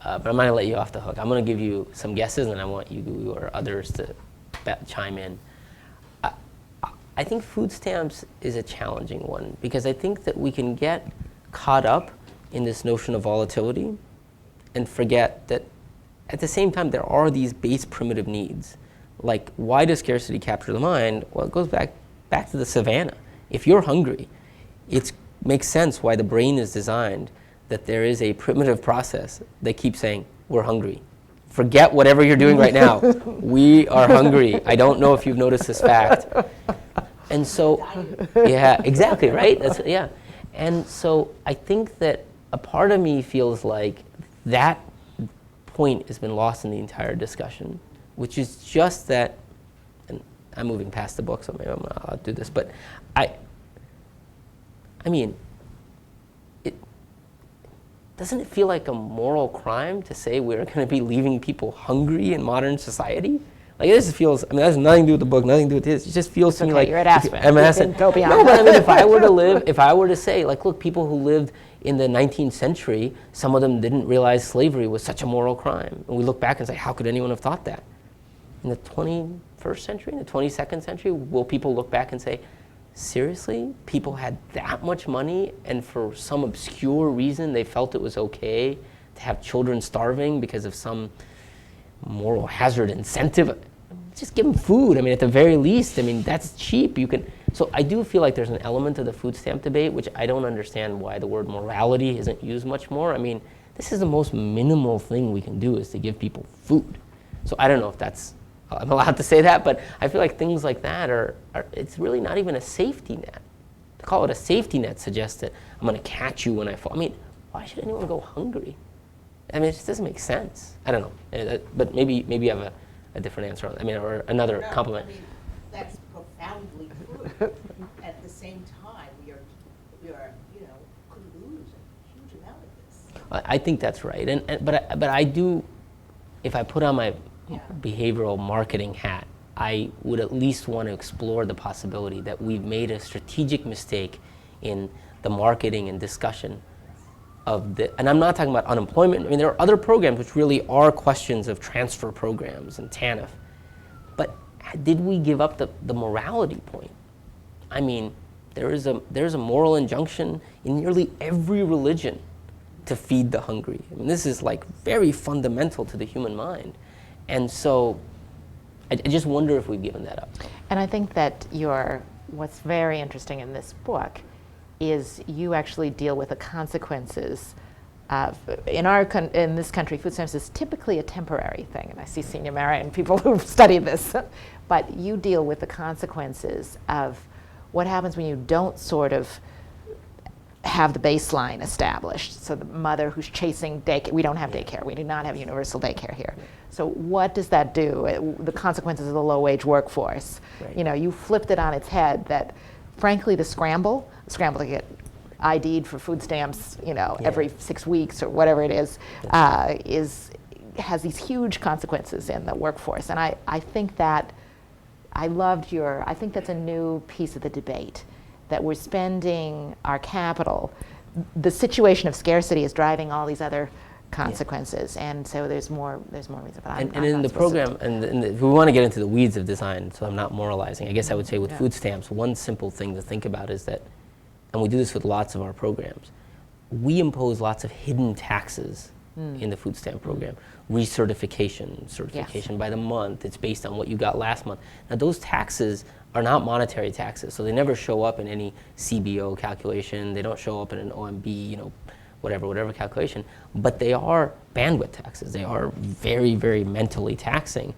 I'm not going to let you off the hook. I'm going to give you some guesses, and I want you or others to chime in. I think food stamps is a challenging one because I think that we can get caught up in this notion of volatility and forget that at the same time there are these base primitive needs. Like, why does scarcity capture the mind? Well, it goes back to the savannah. If you're hungry, it makes sense why the brain is designed that there is a primitive process that keeps saying, we're hungry. Forget whatever you're doing right now. We are hungry. I don't know if you've noticed this fact. And so, yeah, exactly, right? Yeah. And so I think that a part of me feels like that point has been lost in the entire discussion, which is just that, and I'm moving past the book, so maybe I'll do this, but I mean, doesn't it feel like a moral crime to say we're going to be leaving people hungry in modern society? Like, this feels, that has nothing to do with the book, nothing to do with this. It just feels to me like... You're at Aspen. I'm at Aspen. Go beyond. No, but I mean, if I were to say, like, look, people who lived in the 19th century, some of them didn't realize slavery was such a moral crime. And we look back and say, how could anyone have thought that? In the 21st century, in the 22nd century, will people look back and say, seriously? People had that much money, and for some obscure reason, they felt it was okay to have children starving because of some moral hazard incentive? Just give them food. I mean, at the very least, that's cheap. So I do feel like there's an element of the food stamp debate, which I don't understand why the word morality isn't used much more. This is the most minimal thing we can do, is to give people food. So I don't know if I'm allowed to say that, but I feel like things like that it's really not even a safety net. To call it a safety net suggests that I'm going to catch you when I fall. Why should anyone go hungry? It just doesn't make sense. I don't know, but maybe you have a different answer on that. Or another compliment. That's profoundly true. At the same time, we are could lose a huge amount of this. I think that's right, but I do. If I put on my behavioral marketing hat, I would at least want to explore the possibility that we've made a strategic mistake in the marketing and discussion of and I'm not talking about unemployment. There are other programs which really are questions of transfer programs and TANF. But did we give up the morality point? There is a moral injunction in nearly every religion to feed the hungry. This is like very fundamental to the human mind. And so I just wonder if we've given that up. And I think that what's very interesting in this book is you actually deal with the consequences of, in this country, food stamps is typically a temporary thing, and I see Senior Mara and people who've studied this, but you deal with the consequences of what happens when you don't sort of have the baseline established. So the mother who's chasing daycare, we don't have daycare, we do not have universal daycare here. So what does that do? The consequences of the low-wage workforce. Right. You flipped it on its head that, frankly, the scramble to get ID'd for food stamps, every 6 weeks or whatever it is has these huge consequences in the workforce. And I think that I think that's a new piece of the debate, that we're spending our capital. The situation of scarcity is driving all these other consequences, and so there's more reason. But and in the program, if we want to get into the weeds of design, so I'm not moralizing, I guess I would say with food stamps, one simple thing to think about is that, and we do this with lots of our programs, we impose lots of hidden taxes in the food stamp program. Certification by the month. It's based on what you got last month. Now those taxes are not monetary taxes, so they never show up in any CBO calculation. They don't show up in an OMB, whatever calculation, but they are bandwidth taxes. They are very, very mentally taxing.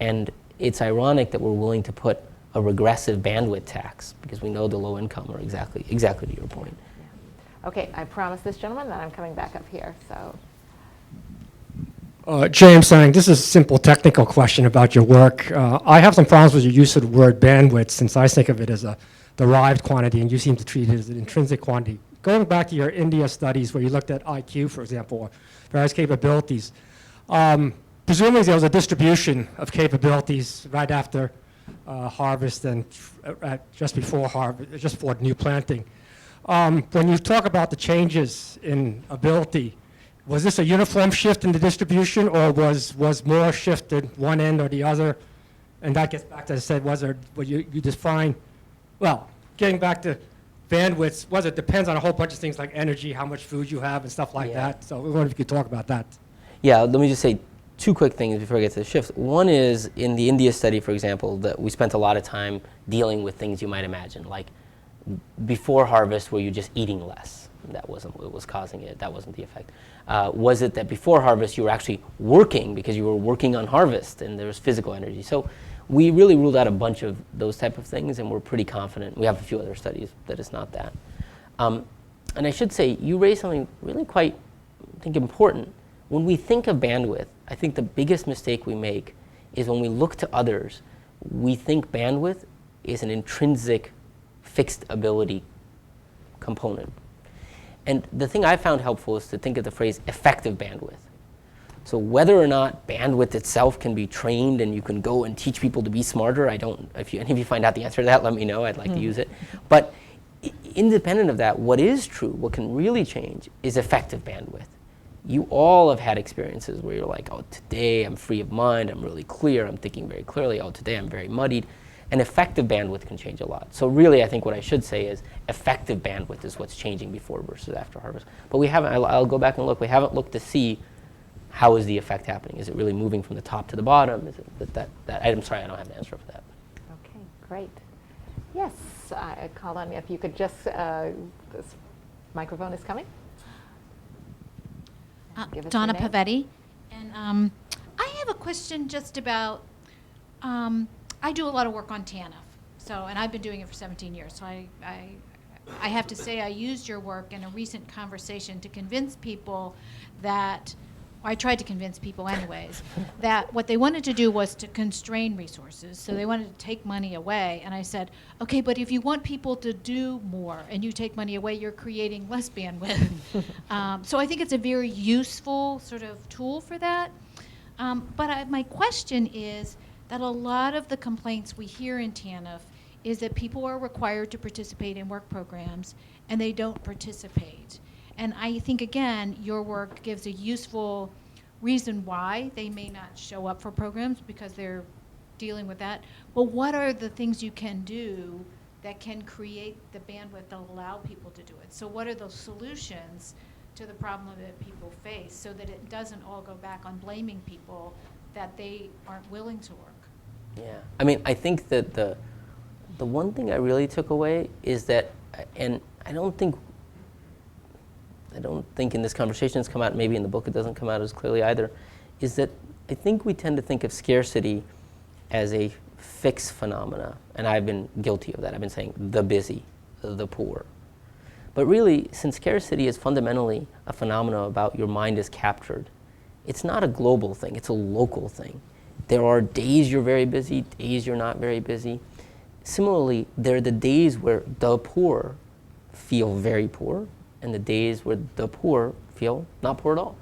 And it's ironic that we're willing to put a regressive bandwidth tax because we know the low income are exactly to your point. Yeah. Okay, I promised this gentleman that I'm coming back up here, so. James Sang, this is a simple technical question about your work. I have some problems with your use of the word bandwidth, since I think of it as a derived quantity and you seem to treat it as an intrinsic quantity. Going back to your India studies where you looked at IQ, for example, or various capabilities, presumably there was a distribution of capabilities right after harvest and just before new planting. When you talk about the changes in ability, was this a uniform shift in the distribution, or was more shifted one end or the other? And that gets back to, I said, you define, well, getting back to bandwidth, it depends on a whole bunch of things like energy, how much food you have, and stuff like Yeah. that. So we wonder if you could talk about that. Yeah, let me just say two quick things before I get to the shift. One is in the India study, for example, that we spent a lot of time dealing with things you might imagine, like before harvest were you just eating less? That wasn't what was causing it. That wasn't the effect. Was it that before harvest you were actually working because you were working on harvest and there was physical energy? So we really ruled out a bunch of those type of things, and we're pretty confident. We have a few other studies that it's not that. And I should say, you raised something really quite, I think, important. When we think of bandwidth, I think the biggest mistake we make is when we look to others, we think bandwidth is an intrinsic fixed ability component. And the thing I found helpful is to think of the phrase effective bandwidth. So whether or not bandwidth itself can be trained and you can go and teach people to be smarter, if any of you find out the answer to that, let me know, I'd like to use it. But independent of that, what is true, what can really change is effective bandwidth. You all have had experiences where you're like, oh, today I'm free of mind, I'm really clear, I'm thinking very clearly, oh, today I'm very muddied. And effective bandwidth can change a lot. So really, I think what I should say is effective bandwidth is what's changing before versus after harvest. But we haven't, I'll go back and look, we haven't looked to see how is the effect happening. Is it really moving from the top to the bottom? Is it that I'm sorry, I don't have an answer for that. Okay, great. Yes, I called on you. If you could just, this microphone is coming. Give us Donna your name. Pavetti. And I have a question just about, I do a lot of work on TANF. So, and I've been doing it for 17 years. So I have to say I used your work in a recent conversation to convince people that, I tried to convince people anyways, that what they wanted to do was to constrain resources. So they wanted to take money away. And I said, okay, but if you want people to do more and you take money away, you're creating less bandwidth. So I think it's a very useful sort of tool for that. But my question is that a lot of the complaints we hear in TANF is that people are required to participate in work programs and they don't participate. And I think, again, your work gives a useful reason why they may not show up for programs because they're dealing with that. But what are the things you can do that can create the bandwidth that allow people to do it? So what are those solutions to the problem that people face so that it doesn't all go back on blaming people that they aren't willing to work? Yeah, I mean, I think that the one thing I really took away is that, and I don't think in this conversation it's come out, maybe in the book it doesn't come out as clearly either, is that I think we tend to think of scarcity as a fixed phenomena, and I've been guilty of that. I've been saying the busy, the poor. But really, since scarcity is fundamentally a phenomena about your mind is captured, it's not a global thing, it's a local thing. There are days you're very busy, days you're not very busy. Similarly, there are the days where the poor feel very poor, and the days where the poor feel not poor at all.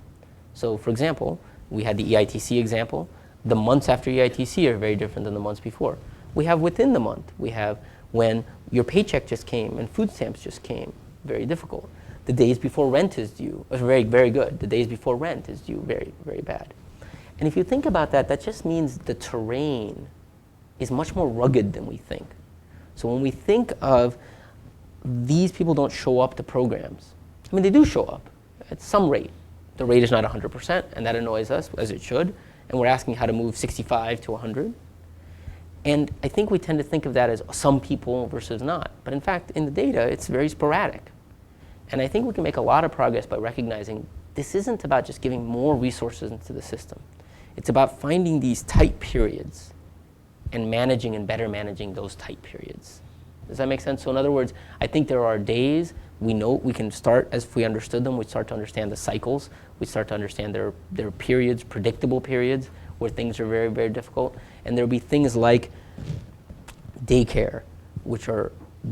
So for example, we had the EITC example. The months after EITC are very different than the months before. We have within the month, we have when your paycheck just came and food stamps just came, very difficult. The days before rent is due, very, very good. The days before rent is due, very, very bad. And if you think about that, that just means the terrain is much more rugged than we think. So when we think of these people don't show up to programs, I mean, they do show up at some rate. The rate is not 100%, and that annoys us, as it should. And we're asking how to move 65 to 100. And I think we tend to think of that as some people versus not. But in fact, in the data, it's very sporadic. And I think we can make a lot of progress by recognizing this isn't about just giving more resources into the system. It's about finding these tight periods and managing and better managing those tight periods. Does that make sense? So in other words, I think there are days we know we can start, as if we understood them, we start to understand the cycles. We start to understand their periods, predictable periods, where things are very, very difficult. And there'll be things like daycare, which are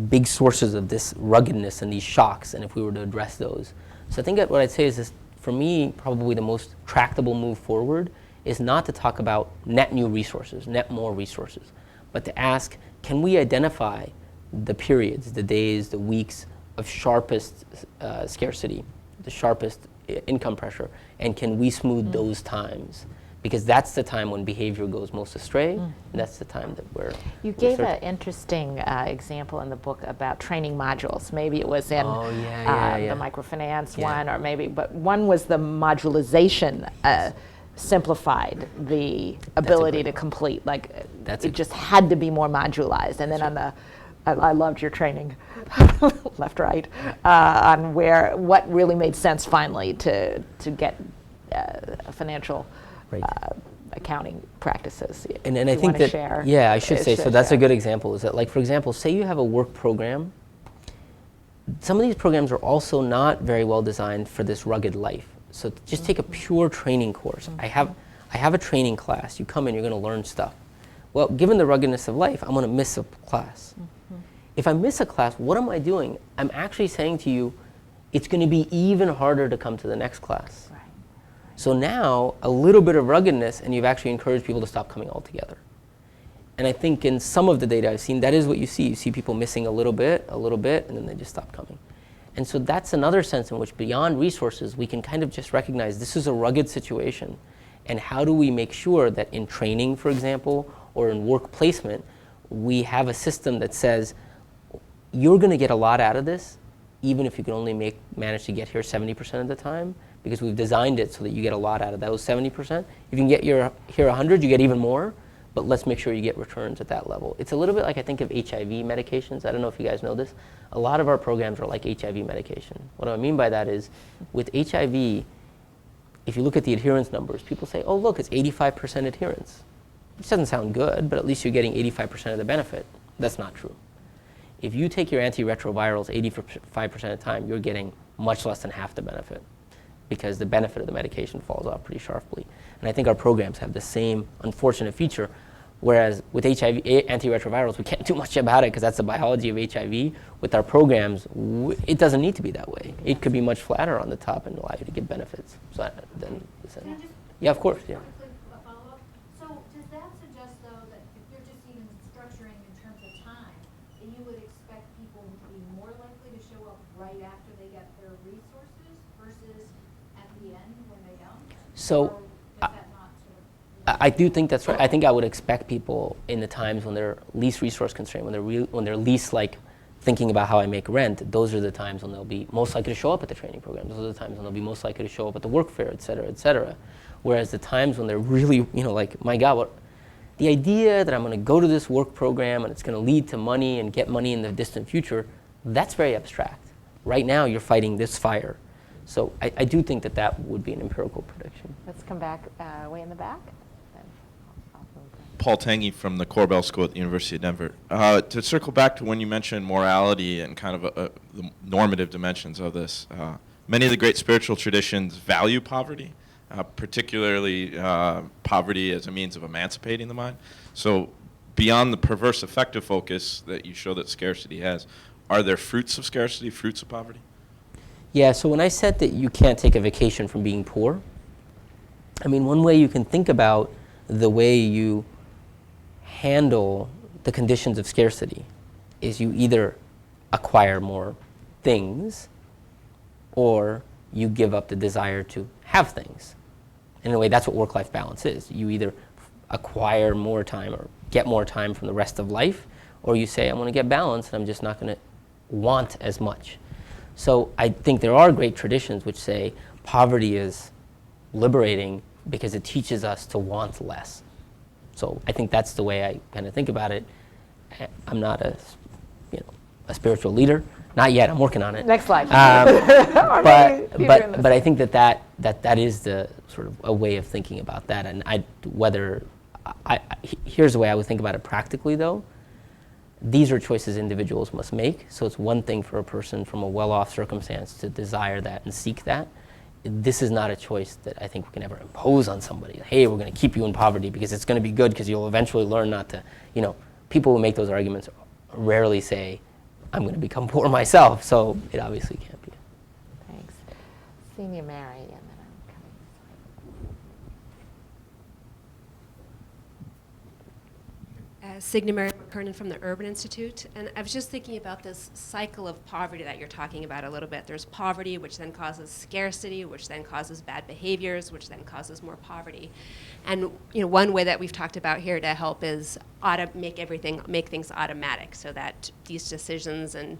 big sources of this ruggedness and these shocks, and if we were to address those. So I think that what I'd say is this, for me, probably the most tractable move forward is not to talk about net new resources, net more resources, but to ask, can we identify the periods, the days, the weeks, of sharpest scarcity, the sharpest income pressure, and can we smooth those times? Because that's the time when behavior goes most astray, and that's the time that You gave an interesting example in the book about training modules. Maybe it was in the microfinance one, or maybe, but one was the modularization simplified the ability to complete. Like it just had to be more modularized. And then on the, I loved your training, left, right, on what really made sense finally to get financial accounting practices. And I think that, I should say, so that's a good example, is that, like, for example, say you have a work program. Some of these programs are also not very well designed for this rugged life. So just take a pure training course. I have a training class. You come in, you're going to learn stuff. Well, given the ruggedness of life, I'm going to miss a class. If I miss a class, what am I doing? I'm actually saying to you, it's going to be even harder to come to the next class. So now, a little bit of ruggedness, and you've actually encouraged people to stop coming altogether. And I think in some of the data I've seen, that is what you see. You see people missing a little bit, and then they just stop coming. And so that's another sense in which, beyond resources, we can kind of just recognize this is a rugged situation. And how do we make sure that in training, for example, or in work placement, we have a system that says, you're going to get a lot out of this, even if you can only manage to get here 70% of the time, because we've designed it so that you get a lot out of those 70%. If you can get here 100, you get even more, but let's make sure you get returns at that level. It's a little bit like I think of HIV medications. I don't know if you guys know this. A lot of our programs are like HIV medication. What I mean by that is, with HIV, if you look at the adherence numbers, people say, oh, look, it's 85% adherence. This doesn't sound good, but at least you're getting 85% of the benefit. That's not true. If you take your antiretrovirals 85% of the time, you're getting much less than half the benefit, because the benefit of the medication falls off pretty sharply. And I think our programs have the same unfortunate feature, whereas with HIV antiretrovirals, we can't do much about it because that's the biology of HIV. With our programs, it doesn't need to be that way. It could be much flatter on the top and allow you to get benefits. So yeah, of course, yeah. A follow-up? So does that suggest, though, that if you're just even structuring in terms of time, that you would expect people to be more likely to show up right after they get their resources versus at the end when they don't? So I do think that's right. I think I would expect people in the times when they're least resource constrained, when they're least like thinking about how I make rent, those are the times when they'll be most likely to show up at the training program. Those are the times when they'll be most likely to show up at the work fair, et cetera, et cetera. Whereas the times when they're really, like, my God, the idea that I'm going to go to this work program and it's going to lead to money and get money in the distant future, that's very abstract. Right now, you're fighting this fire. So I do think that would be an empirical prediction. Let's come back way in the back. Paul Tangy from the Korbel School at the University of Denver. To circle back to when you mentioned morality and kind of the normative dimensions of this, many of the great spiritual traditions value poverty, particularly poverty as a means of emancipating the mind. So beyond the perverse effective focus that you show that scarcity has, are there fruits of scarcity, fruits of poverty? Yeah, so when I said that you can't take a vacation from being poor, I mean, one way you can think about the way you handle the conditions of scarcity is you either acquire more things or you give up the desire to have things. In a way, that's what work-life balance is. You either acquire more time or get more time from the rest of life, or you say, I'm going to get balance and I'm just not going to want as much. So I think there are great traditions which say poverty is liberating because it teaches us to want less. So I think that's the way I kind of think about it. I'm not a spiritual leader. Not yet. I'm working on it. Next slide. But I think that is the sort of a way of thinking about that. And here's the way I would think about it practically, though. These are choices individuals must make. So it's one thing for a person from a well-off circumstance to desire that and seek that. This is not a choice that I think we can ever impose on somebody. Hey, we're going to keep you in poverty because it's going to be good because you'll eventually learn not to, people who make those arguments rarely say, I'm going to become poor myself. So it obviously can't be. Thanks. Senior Mary, and then I'm coming. Signa Mary McKernan from the Urban Institute, and I was just thinking about this cycle of poverty that you're talking about a little bit. There's poverty, which then causes scarcity, which then causes bad behaviors, which then causes more poverty. And one way that we've talked about here to help is make things automatic, so that these decisions and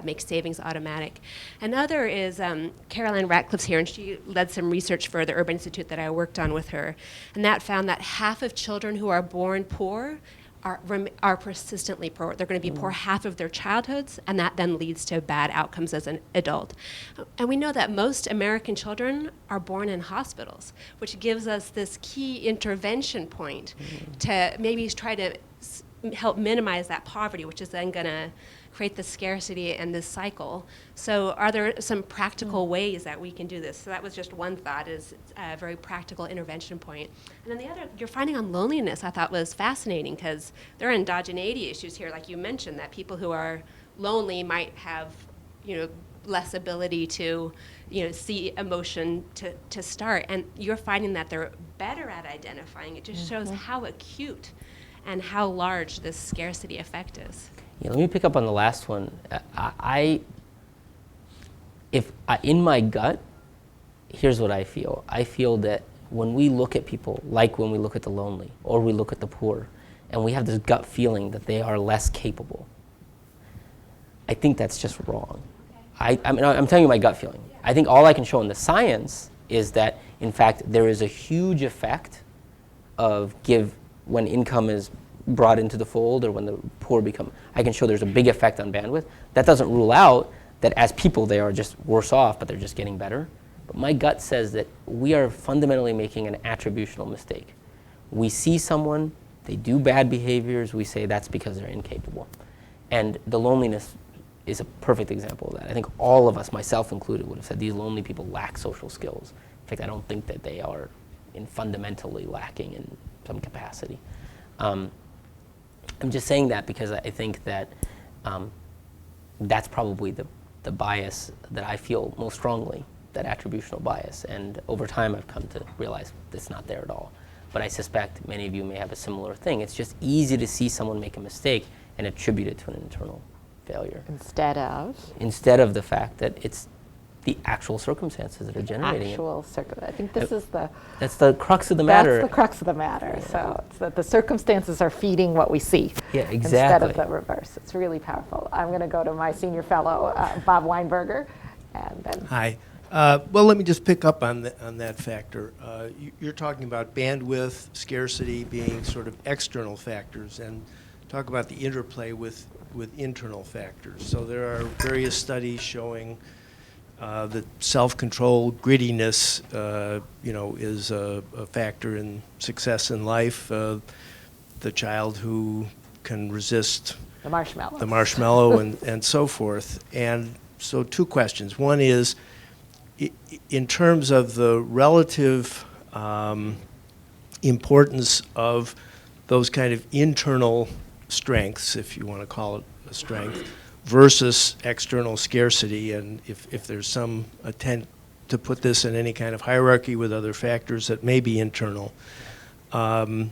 make savings automatic. Another is Caroline Ratcliffe's here, and she led some research for the Urban Institute that I worked on with her, and that found that half of children who are born poor are persistently poor. They're going to be poor half of their childhoods, and that then leads to bad outcomes as an adult. And we know that most American children are born in hospitals, which gives us this key intervention point to maybe try to help minimize that poverty, which is then going to create the scarcity and this cycle. So are there some practical ways that we can do this? So that was just one thought, is a very practical intervention point. And then the other, your finding on loneliness, I thought was fascinating, because there are endogeneity issues here, like you mentioned, that people who are lonely might have, less ability to, see emotion to start. And you're finding that they're better at identifying. It just shows how acute and how large this scarcity effect is. Yeah, let me pick up on the last one. In my gut, here's what I feel. I feel that when we look at people, like when we look at the lonely or we look at the poor, and we have this gut feeling that they are less capable, I think that's just wrong. I'm telling you my gut feeling. I think all I can show in the science is that, in fact, there is a huge effect of when income is brought into the fold, or when the poor become, I can show there's a big effect on bandwidth. That doesn't rule out that as people they are just worse off, but they're just getting better. But my gut says that we are fundamentally making an attributional mistake. We see someone, they do bad behaviors, we say that's because they're incapable. And the loneliness is a perfect example of that. I think all of us, myself included, would have said these lonely people lack social skills. In fact, I don't think that they are fundamentally lacking in some capacity. I'm just saying that because I think that that's probably the bias that I feel most strongly, that attributional bias. And over time, I've come to realize it's not there at all. But I suspect many of you may have a similar thing. It's just easy to see someone make a mistake and attribute it to an internal failure. Instead of the fact that it's the actual circumstances that are generating it. I think this is that's the crux of the matter. That's the crux of the matter. Yeah. So it's that the circumstances are feeding what we see. Yeah, exactly. Instead of the reverse. It's really powerful. I'm going to go to my senior fellow, Bob Weinberger, and then. Hi. Well, let me just pick up on that factor. You're talking about bandwidth, scarcity being sort of external factors, and talk about the interplay with internal factors. So there are various studies showing that self-control, grittiness, is a factor in success in life. The child who can resist the marshmallow and so forth. And so two questions. One is, in terms of the relative importance of those kind of internal strengths, if you want to call it a strength, versus external scarcity, and if there's some attempt to put this in any kind of hierarchy with other factors that may be internal. And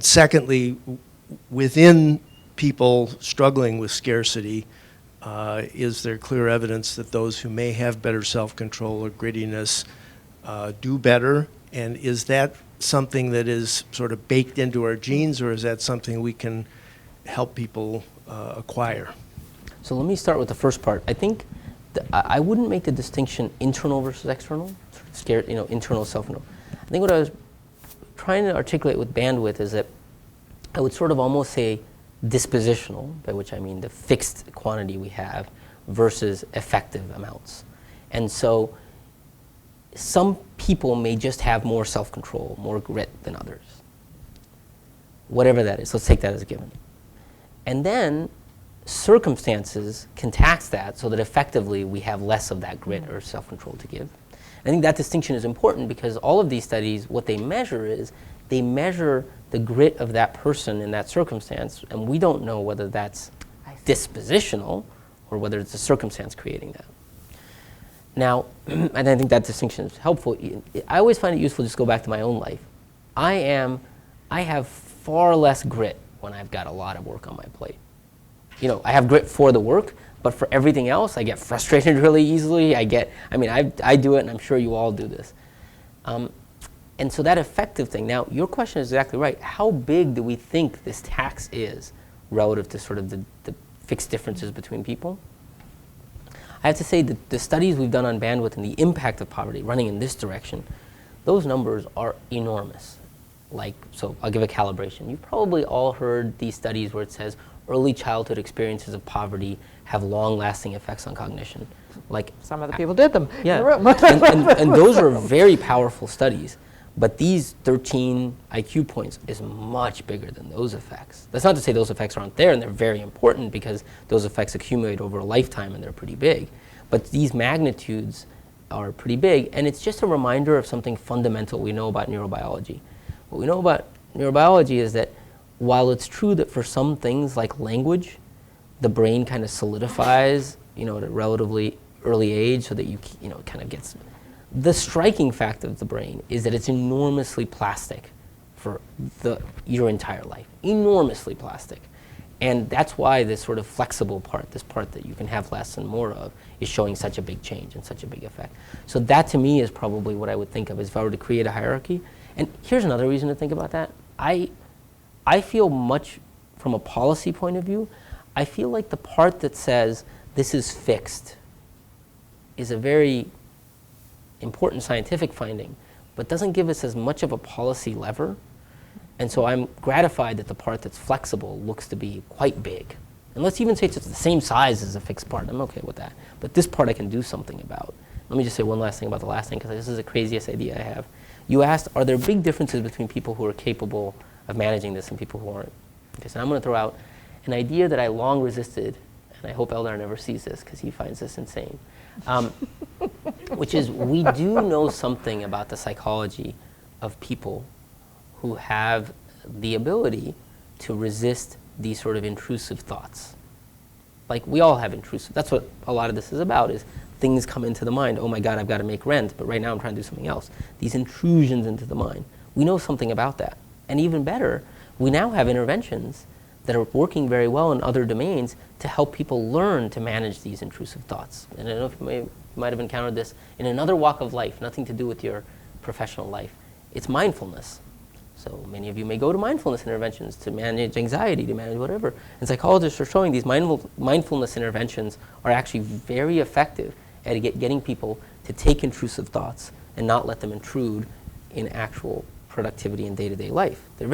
secondly, within people struggling with scarcity, is there clear evidence that those who may have better self-control or grittiness do better? And is that something that is sort of baked into our genes, or is that something we can help people acquire? So let me start with the first part. I think I wouldn't make the distinction internal versus external, internal, self-control. I think what I was trying to articulate with bandwidth is that I would sort of almost say dispositional, by which I mean the fixed quantity we have, versus effective amounts. And so some people may just have more self-control, more grit than others. Whatever that is, let's take that as a given. And then circumstances can tax that so that effectively we have less of that grit or self-control to give. I think that distinction is important because all of these studies, what they measure is they measure the grit of that person in that circumstance, and we don't know whether that's dispositional or whether it's a circumstance creating that. Now, and I think that distinction is helpful. I always find it useful to just go back to my own life. I have far less grit when I've got a lot of work on my plate. You know, I have grit for the work, but for everything else, I get frustrated really easily. I do it, and I'm sure you all do this. And so that effective thing, now your question is exactly right. How big do we think this tax is relative to sort of the fixed differences between people? I have to say that the studies we've done on bandwidth and the impact of poverty running in this direction, those numbers are enormous. Like, so I'll give a calibration. You've probably all heard these studies where it says early childhood experiences of poverty have long-lasting effects on cognition. Like, Some of the people did them in yeah, the room. and those are very powerful studies. But these 13 IQ points is much bigger than those effects. That's not to say those effects aren't there, and they're very important because those effects accumulate over a lifetime and they're pretty big. But these magnitudes are pretty big, and it's just a reminder of something fundamental we know about neurobiology. What we know about neurobiology is that while it's true that for some things like language, the brain kind of solidifies, you know, at a relatively early age so that you know, it kind of gets... The striking fact of the brain is that it's enormously plastic for your entire life, enormously plastic. And that's why this sort of flexible part, this part that you can have less and more of, is showing such a big change and such a big effect. So that to me is probably what I would think of as if I were to create a hierarchy. And here's another reason to think about that. I feel much from a policy point of view, I feel like the part that says this is fixed is a very important scientific finding, but doesn't give us as much of a policy lever. And so I'm gratified that the part that's flexible looks to be quite big. And let's even say it's the same size as a fixed part. I'm okay with that. But this part I can do something about. Let me just say one last thing about the last thing, because this is the craziest idea I have. You asked, are there big differences between people who are capable of managing this and people who aren't? Okay, so I'm going to throw out an idea that I long resisted, and I hope Eldar never sees this because he finds this insane. Which is, we do know something about the psychology of people who have the ability to resist these sort of intrusive thoughts. Like, we all have intrusive, that's what a lot of this is about, is things come into the mind. Oh my God, I've got to make rent, but right now I'm trying to do something else. These intrusions into the mind. We know something about that. And even better, we now have interventions that are working very well in other domains to help people learn to manage these intrusive thoughts. And I don't know if you might have encountered this in another walk of life, nothing to do with your professional life. It's mindfulness. So many of you may go to mindfulness interventions to manage anxiety, to manage whatever. And psychologists are showing these mindfulness interventions are actually very effective at getting people to take intrusive thoughts and not let them intrude in actual productivity in day-to-day life. They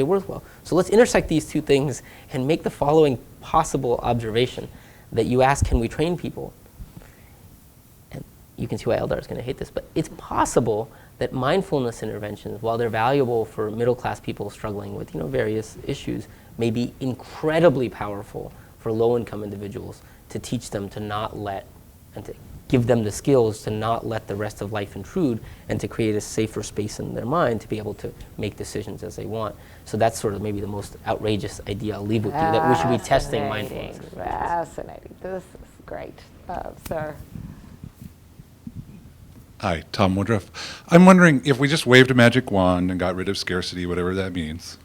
work well. So let's intersect these two things and make the following possible observation that you ask, can we train people? And you can see why Eldar is going to hate this, but it's possible that mindfulness interventions, while they're valuable for middle-class people struggling with, you know, various issues, may be incredibly powerful for low-income individuals to teach them to not let, and to give them the skills to not let the rest of life intrude and to create a safer space in their mind to be able to make decisions as they want. So that's sort of maybe the most outrageous idea I'll leave with you, that we should be testing mindfulness. Fascinating. This is great. Sir. Hi, Tom Woodruff. I'm wondering if we just waved a magic wand and got rid of scarcity, whatever that means,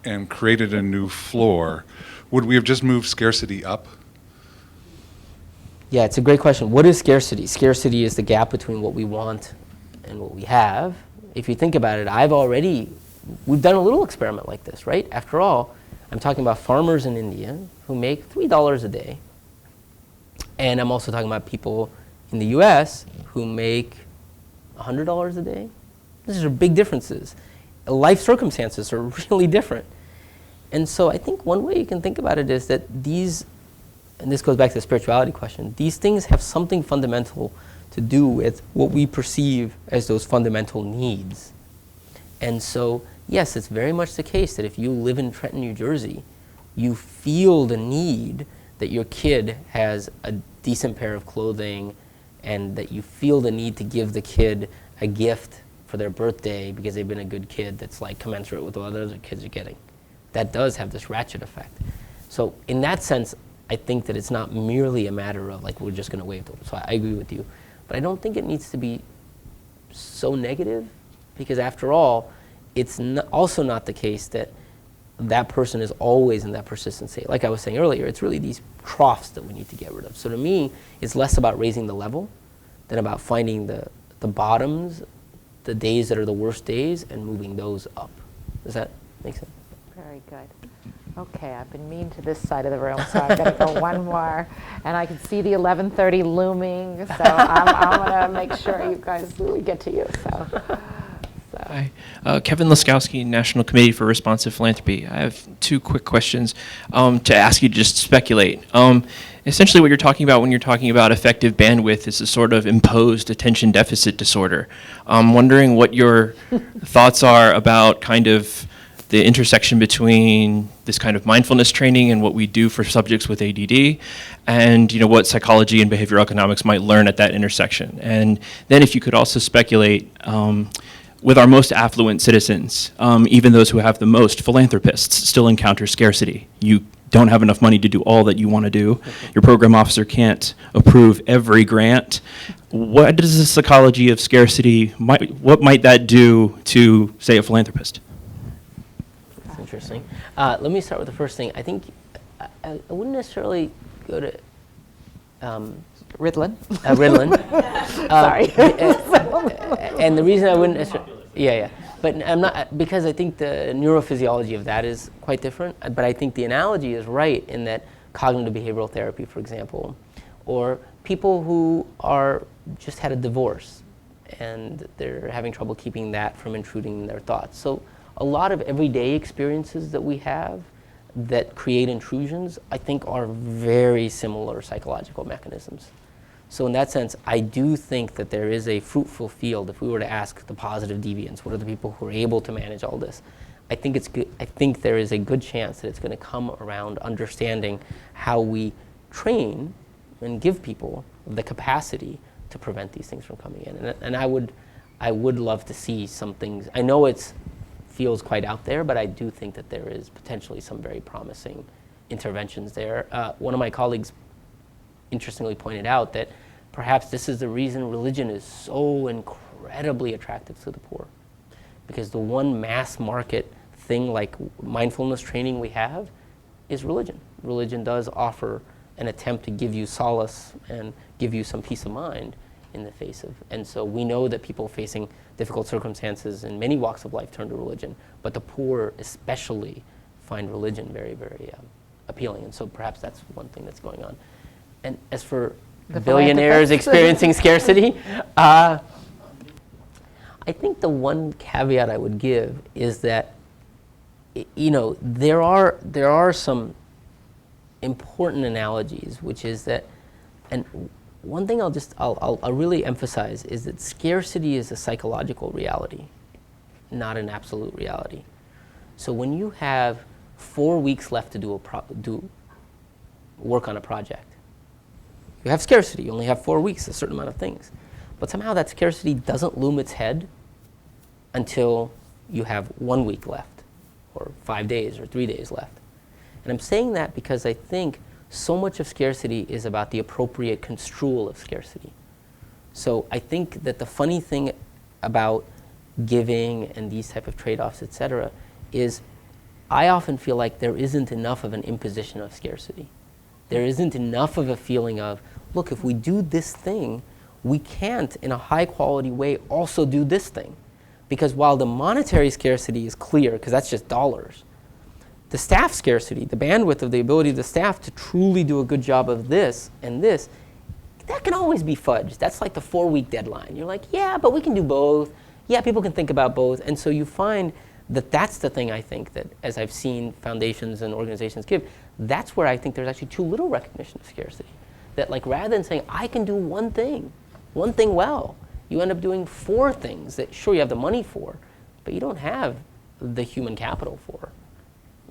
and created a new floor, would we have just moved scarcity up? Yeah, it's a great question. What is scarcity? Scarcity is the gap between what we want and what we have. If you think about it, we've done a little experiment like this, right? After all, I'm talking about farmers in India who make $3 a day. And I'm also talking about people in the US who make $100 a day. These are big differences. Life circumstances are really different. And so I think one way you can think about it is that these, and this goes back to the spirituality question, these things have something fundamental to do with what we perceive as those fundamental needs. And so, yes, it's very much the case that if you live in Trenton, New Jersey, you feel the need that your kid has a decent pair of clothing, and that you feel the need to give the kid a gift for their birthday because they've been a good kid that's like commensurate with what other kids are getting. That does have this ratchet effect. So in that sense, I think that it's not merely a matter of like we're just going to wave them. So I agree with you. But I don't think it needs to be so negative, because after all, it's also not the case that that person is always in that persistent state. Like I was saying earlier, it's really these troughs that we need to get rid of. So to me, it's less about raising the level than about finding the bottoms, the days that are the worst days, and moving those up. Does that make sense? Very good. Okay, I've been mean to this side of the room, so I'm going to go one more. And I can see the 11:30 looming, so I'm going to make sure you guys really get to you. Hi, Kevin Laskowski, National Committee for Responsive Philanthropy. I have two quick questions to ask you to just speculate. Essentially what you're talking about when you're talking about effective bandwidth is a sort of imposed attention deficit disorder. I'm wondering what your thoughts are about kind of the intersection between this kind of mindfulness training and what we do for subjects with ADD, and what psychology and behavioral economics might learn at that intersection. And then if you could also speculate, with our most affluent citizens, even those who have the most, philanthropists still encounter scarcity. You don't have enough money to do all that you want to do. Your program officer can't approve every grant. What does the psychology of scarcity, what might that do to, say, a philanthropist? That's interesting. Let me start with the first thing. I think I wouldn't necessarily go to Ritalin. Ritalin. Sorry. And the reason I wouldn't necessarily, but I'm not, because I think the neurophysiology of that is quite different. But I think the analogy is right in that cognitive behavioral therapy, for example, or people who are just had a divorce and they're having trouble keeping that from intruding in their thoughts. So a lot of everyday experiences that we have that create intrusions, I think, are very similar psychological mechanisms. So in that sense, I do think that there is a fruitful field. If we were to ask the positive deviants, what are the people who are able to manage all this? I think it's good. I think there is a good chance that it's going to come around understanding how we train and give people the capacity to prevent these things from coming in. And I would love to see some things. I know it feels quite out there, but I do think that there is potentially some very promising interventions there. One of my colleagues interestingly pointed out that perhaps this is the reason religion is so incredibly attractive to the poor. Because the one mass market thing like mindfulness training we have is religion. Religion does offer an attempt to give you solace and give you some peace of mind in the face of. And so we know that people facing difficult circumstances in many walks of life turn to religion, but the poor especially find religion very, very appealing. And so perhaps that's one thing that's going on. And as for the billionaires experiencing scarcity, I think the one caveat I would give is that, there are some important analogies, which is that, and one thing I'll really emphasize is that scarcity is a psychological reality, not an absolute reality. So when you have 4 weeks left to do work on a project, you have scarcity. You only have 4 weeks, a certain amount of things. But somehow that scarcity doesn't loom its head until you have 1 week left, or 5 days, or 3 days left. And I'm saying that because I think so much of scarcity is about the appropriate construal of scarcity. So I think that the funny thing about giving and these type of trade-offs, et cetera, is I often feel like there isn't enough of an imposition of scarcity. There isn't enough of a feeling of, look, if we do this thing, we can't, in a high-quality way, also do this thing. Because while the monetary scarcity is clear, because that's just dollars, the staff scarcity, the bandwidth of the ability of the staff to truly do a good job of this and this, that can always be fudged. That's like the 4-week deadline. You're like, yeah, but we can do both. Yeah, people can think about both. And so you find that that's the thing I think that, as I've seen foundations and organizations give, that's where I think there's actually too little recognition of scarcity. That like rather than saying, I can do one thing well, you end up doing 4 things that sure you have the money for, but you don't have the human capital for.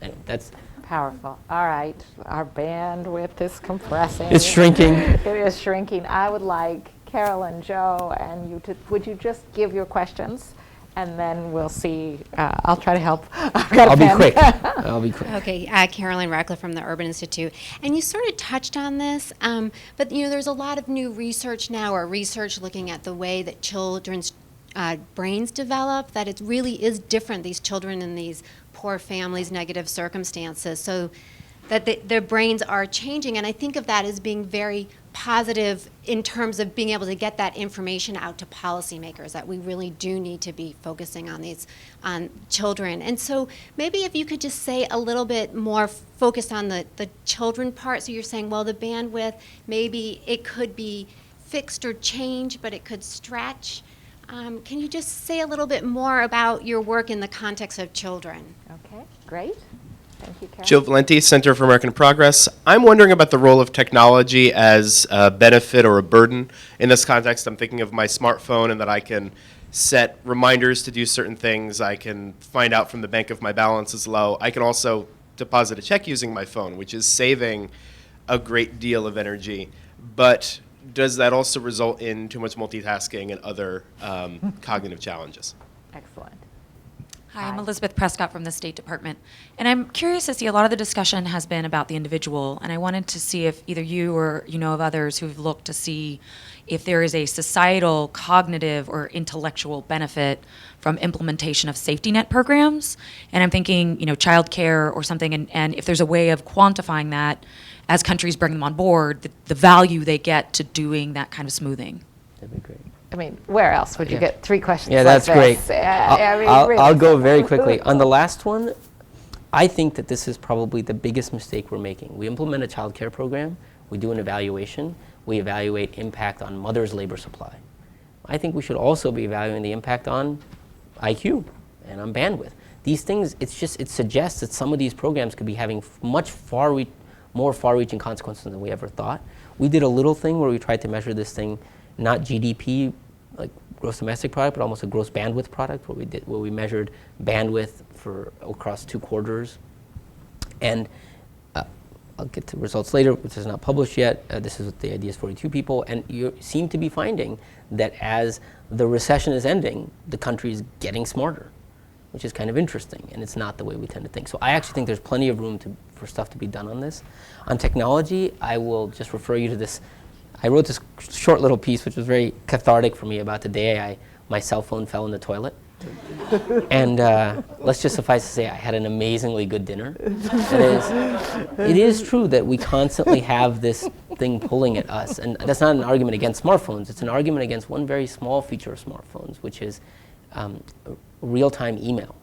Anyway, that's Powerful. All right, our bandwidth is compressing. It's shrinking. It is shrinking. I would like Carolyn, Joe, and you to, would you just give your questions? And then we'll see. I'll try to help. I'll be quick. I'll be quick. Okay, Carolyn Radcliffe from the Urban Institute. And you sort of touched on this, but there's a lot of new research now, or research looking at the way that children's brains develop, that it really is different, these children in these poor families, negative circumstances, so that their brains are changing. And I think of that as being very positive in terms of being able to get that information out to policymakers, that we really do need to be focusing on children. And so maybe if you could just say a little bit more focused on the children part. So you're saying, well, the bandwidth, maybe it could be fixed or changed, but it could stretch. Can you just say a little bit more about your work in the context of children? Okay, great. Thank you, Carol. Joe Valenti, Center for American Progress. I'm wondering about the role of technology as a benefit or a burden. In this context, I'm thinking of my smartphone and that I can set reminders to do certain things. I can find out from the bank if my balance is low. I can also deposit a check using my phone, which is saving a great deal of energy. But does that also result in too much multitasking and other cognitive challenges? Excellent. Hi, I'm Elizabeth Prescott from the State Department. And I'm curious to see, a lot of the discussion has been about the individual, and I wanted to see if either you or you know of others who've looked to see if there is a societal, cognitive, or intellectual benefit from implementation of safety net programs. And I'm thinking, childcare or something, and if there's a way of quantifying that as countries bring them on board, the value they get to doing that kind of smoothing. That'd be great. I mean, where else would you get 3 questions Yeah, like that's great. this? I mean, I'll really. go very quickly. On the last one, I think that this is probably the biggest mistake we're making. We implement a child care program, we do an evaluation, we evaluate impact on mother's labor supply. I think we should also be evaluating the impact on IQ and on bandwidth. These things, it suggests that some of these programs could be having much more far-reaching consequences than we ever thought. We did a little thing where we tried to measure this thing, not GDP, like gross domestic product, but almost a gross bandwidth product, where we measured bandwidth for across 2 quarters. And I'll get to results later, which is not published yet. This is with the Ideas 42 people, and you seem to be finding that as the recession is ending, the country is getting smarter, which is kind of interesting, and it's not the way we tend to think. So I actually think there's plenty of room for stuff to be done on this. On technology, I will just refer you to this. I wrote this short little piece, which was very cathartic for me, about the day my cell phone fell in the toilet. And let's just suffice to say, I had an amazingly good dinner. It is true that we constantly have this thing pulling at us, and that's not an argument against smartphones. It's an argument against one very small feature of smartphones, which is real-time email.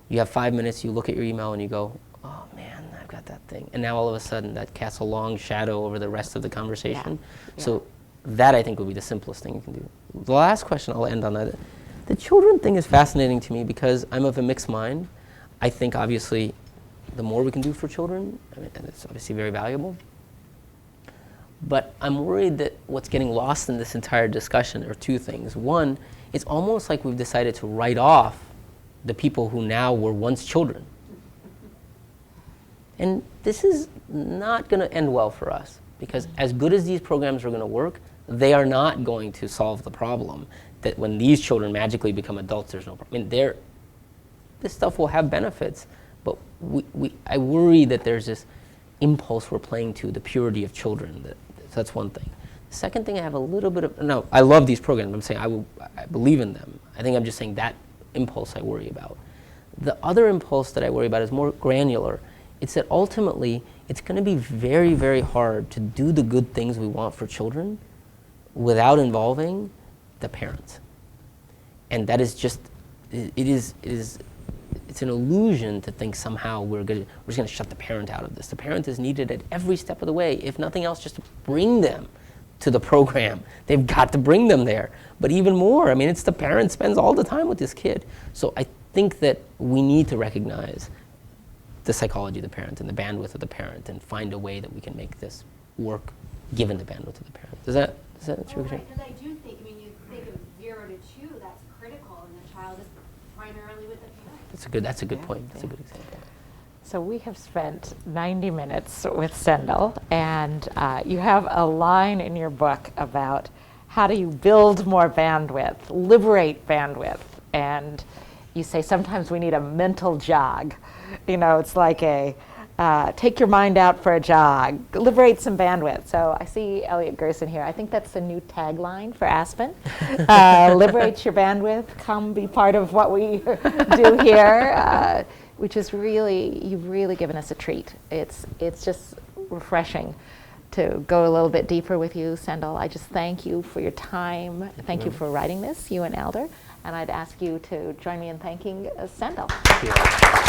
You have 5 minutes, you look at your email, and you go, oh man, I've got that thing. And now all of a sudden, that casts a long shadow over the rest of the conversation. Yeah. So that, I think, would be the simplest thing you can do. The last question, I'll end on that. The children thing is fascinating to me because I'm of a mixed mind. I think, obviously, the more we can do for children, and it's obviously very valuable. But I'm worried that what's getting lost in this entire discussion are 2 things. One, it's almost like we've decided to write off the people who now were once children. And this is not going to end well for us, because as good as these programs are going to work, they are not going to solve the problem that when these children magically become adults, there's no problem. I mean, this stuff will have benefits, but I worry that there's this impulse we're playing to, the purity of children. So that's one thing. The second thing, I have a little bit of, no, I love these programs. I'm saying I believe in them. I think I'm just saying that impulse I worry about. The other impulse that I worry about is more granular. It's that ultimately, it's going to be very, very hard to do the good things we want for children without involving the parents. And that is just, it's an illusion to think somehow we're just going to shut the parent out of this. The parent is needed at every step of the way, if nothing else, just to bring them to the program. They've got to bring them there. But even more, I mean, it's the parent spends all the time with this kid. So I think that we need to recognize the psychology of the parent and the bandwidth of the parent and find a way that we can make this work given the bandwidth of the parent. Does that answer your question? Because I do think, you think of 0 to 2, that's critical, and the child is primarily with the parent. That's a good point. That's a good example. So we have spent 90 minutes with Sendhil, and you have a line in your book about how do you build more bandwidth, liberate bandwidth, and you say sometimes we need a mental jog. It's like take your mind out for a jog, liberate some bandwidth. So I see Elliot Gerson here. I think that's the new tagline for Aspen. Liberate your bandwidth, come be part of what we do here. which is really, you've really given us a treat. It's just refreshing to go a little bit deeper with you, Sendhil. I just thank you for your time. Thank you for writing this, you and Elder. And I'd ask you to join me in thanking Sendhil. Thank you.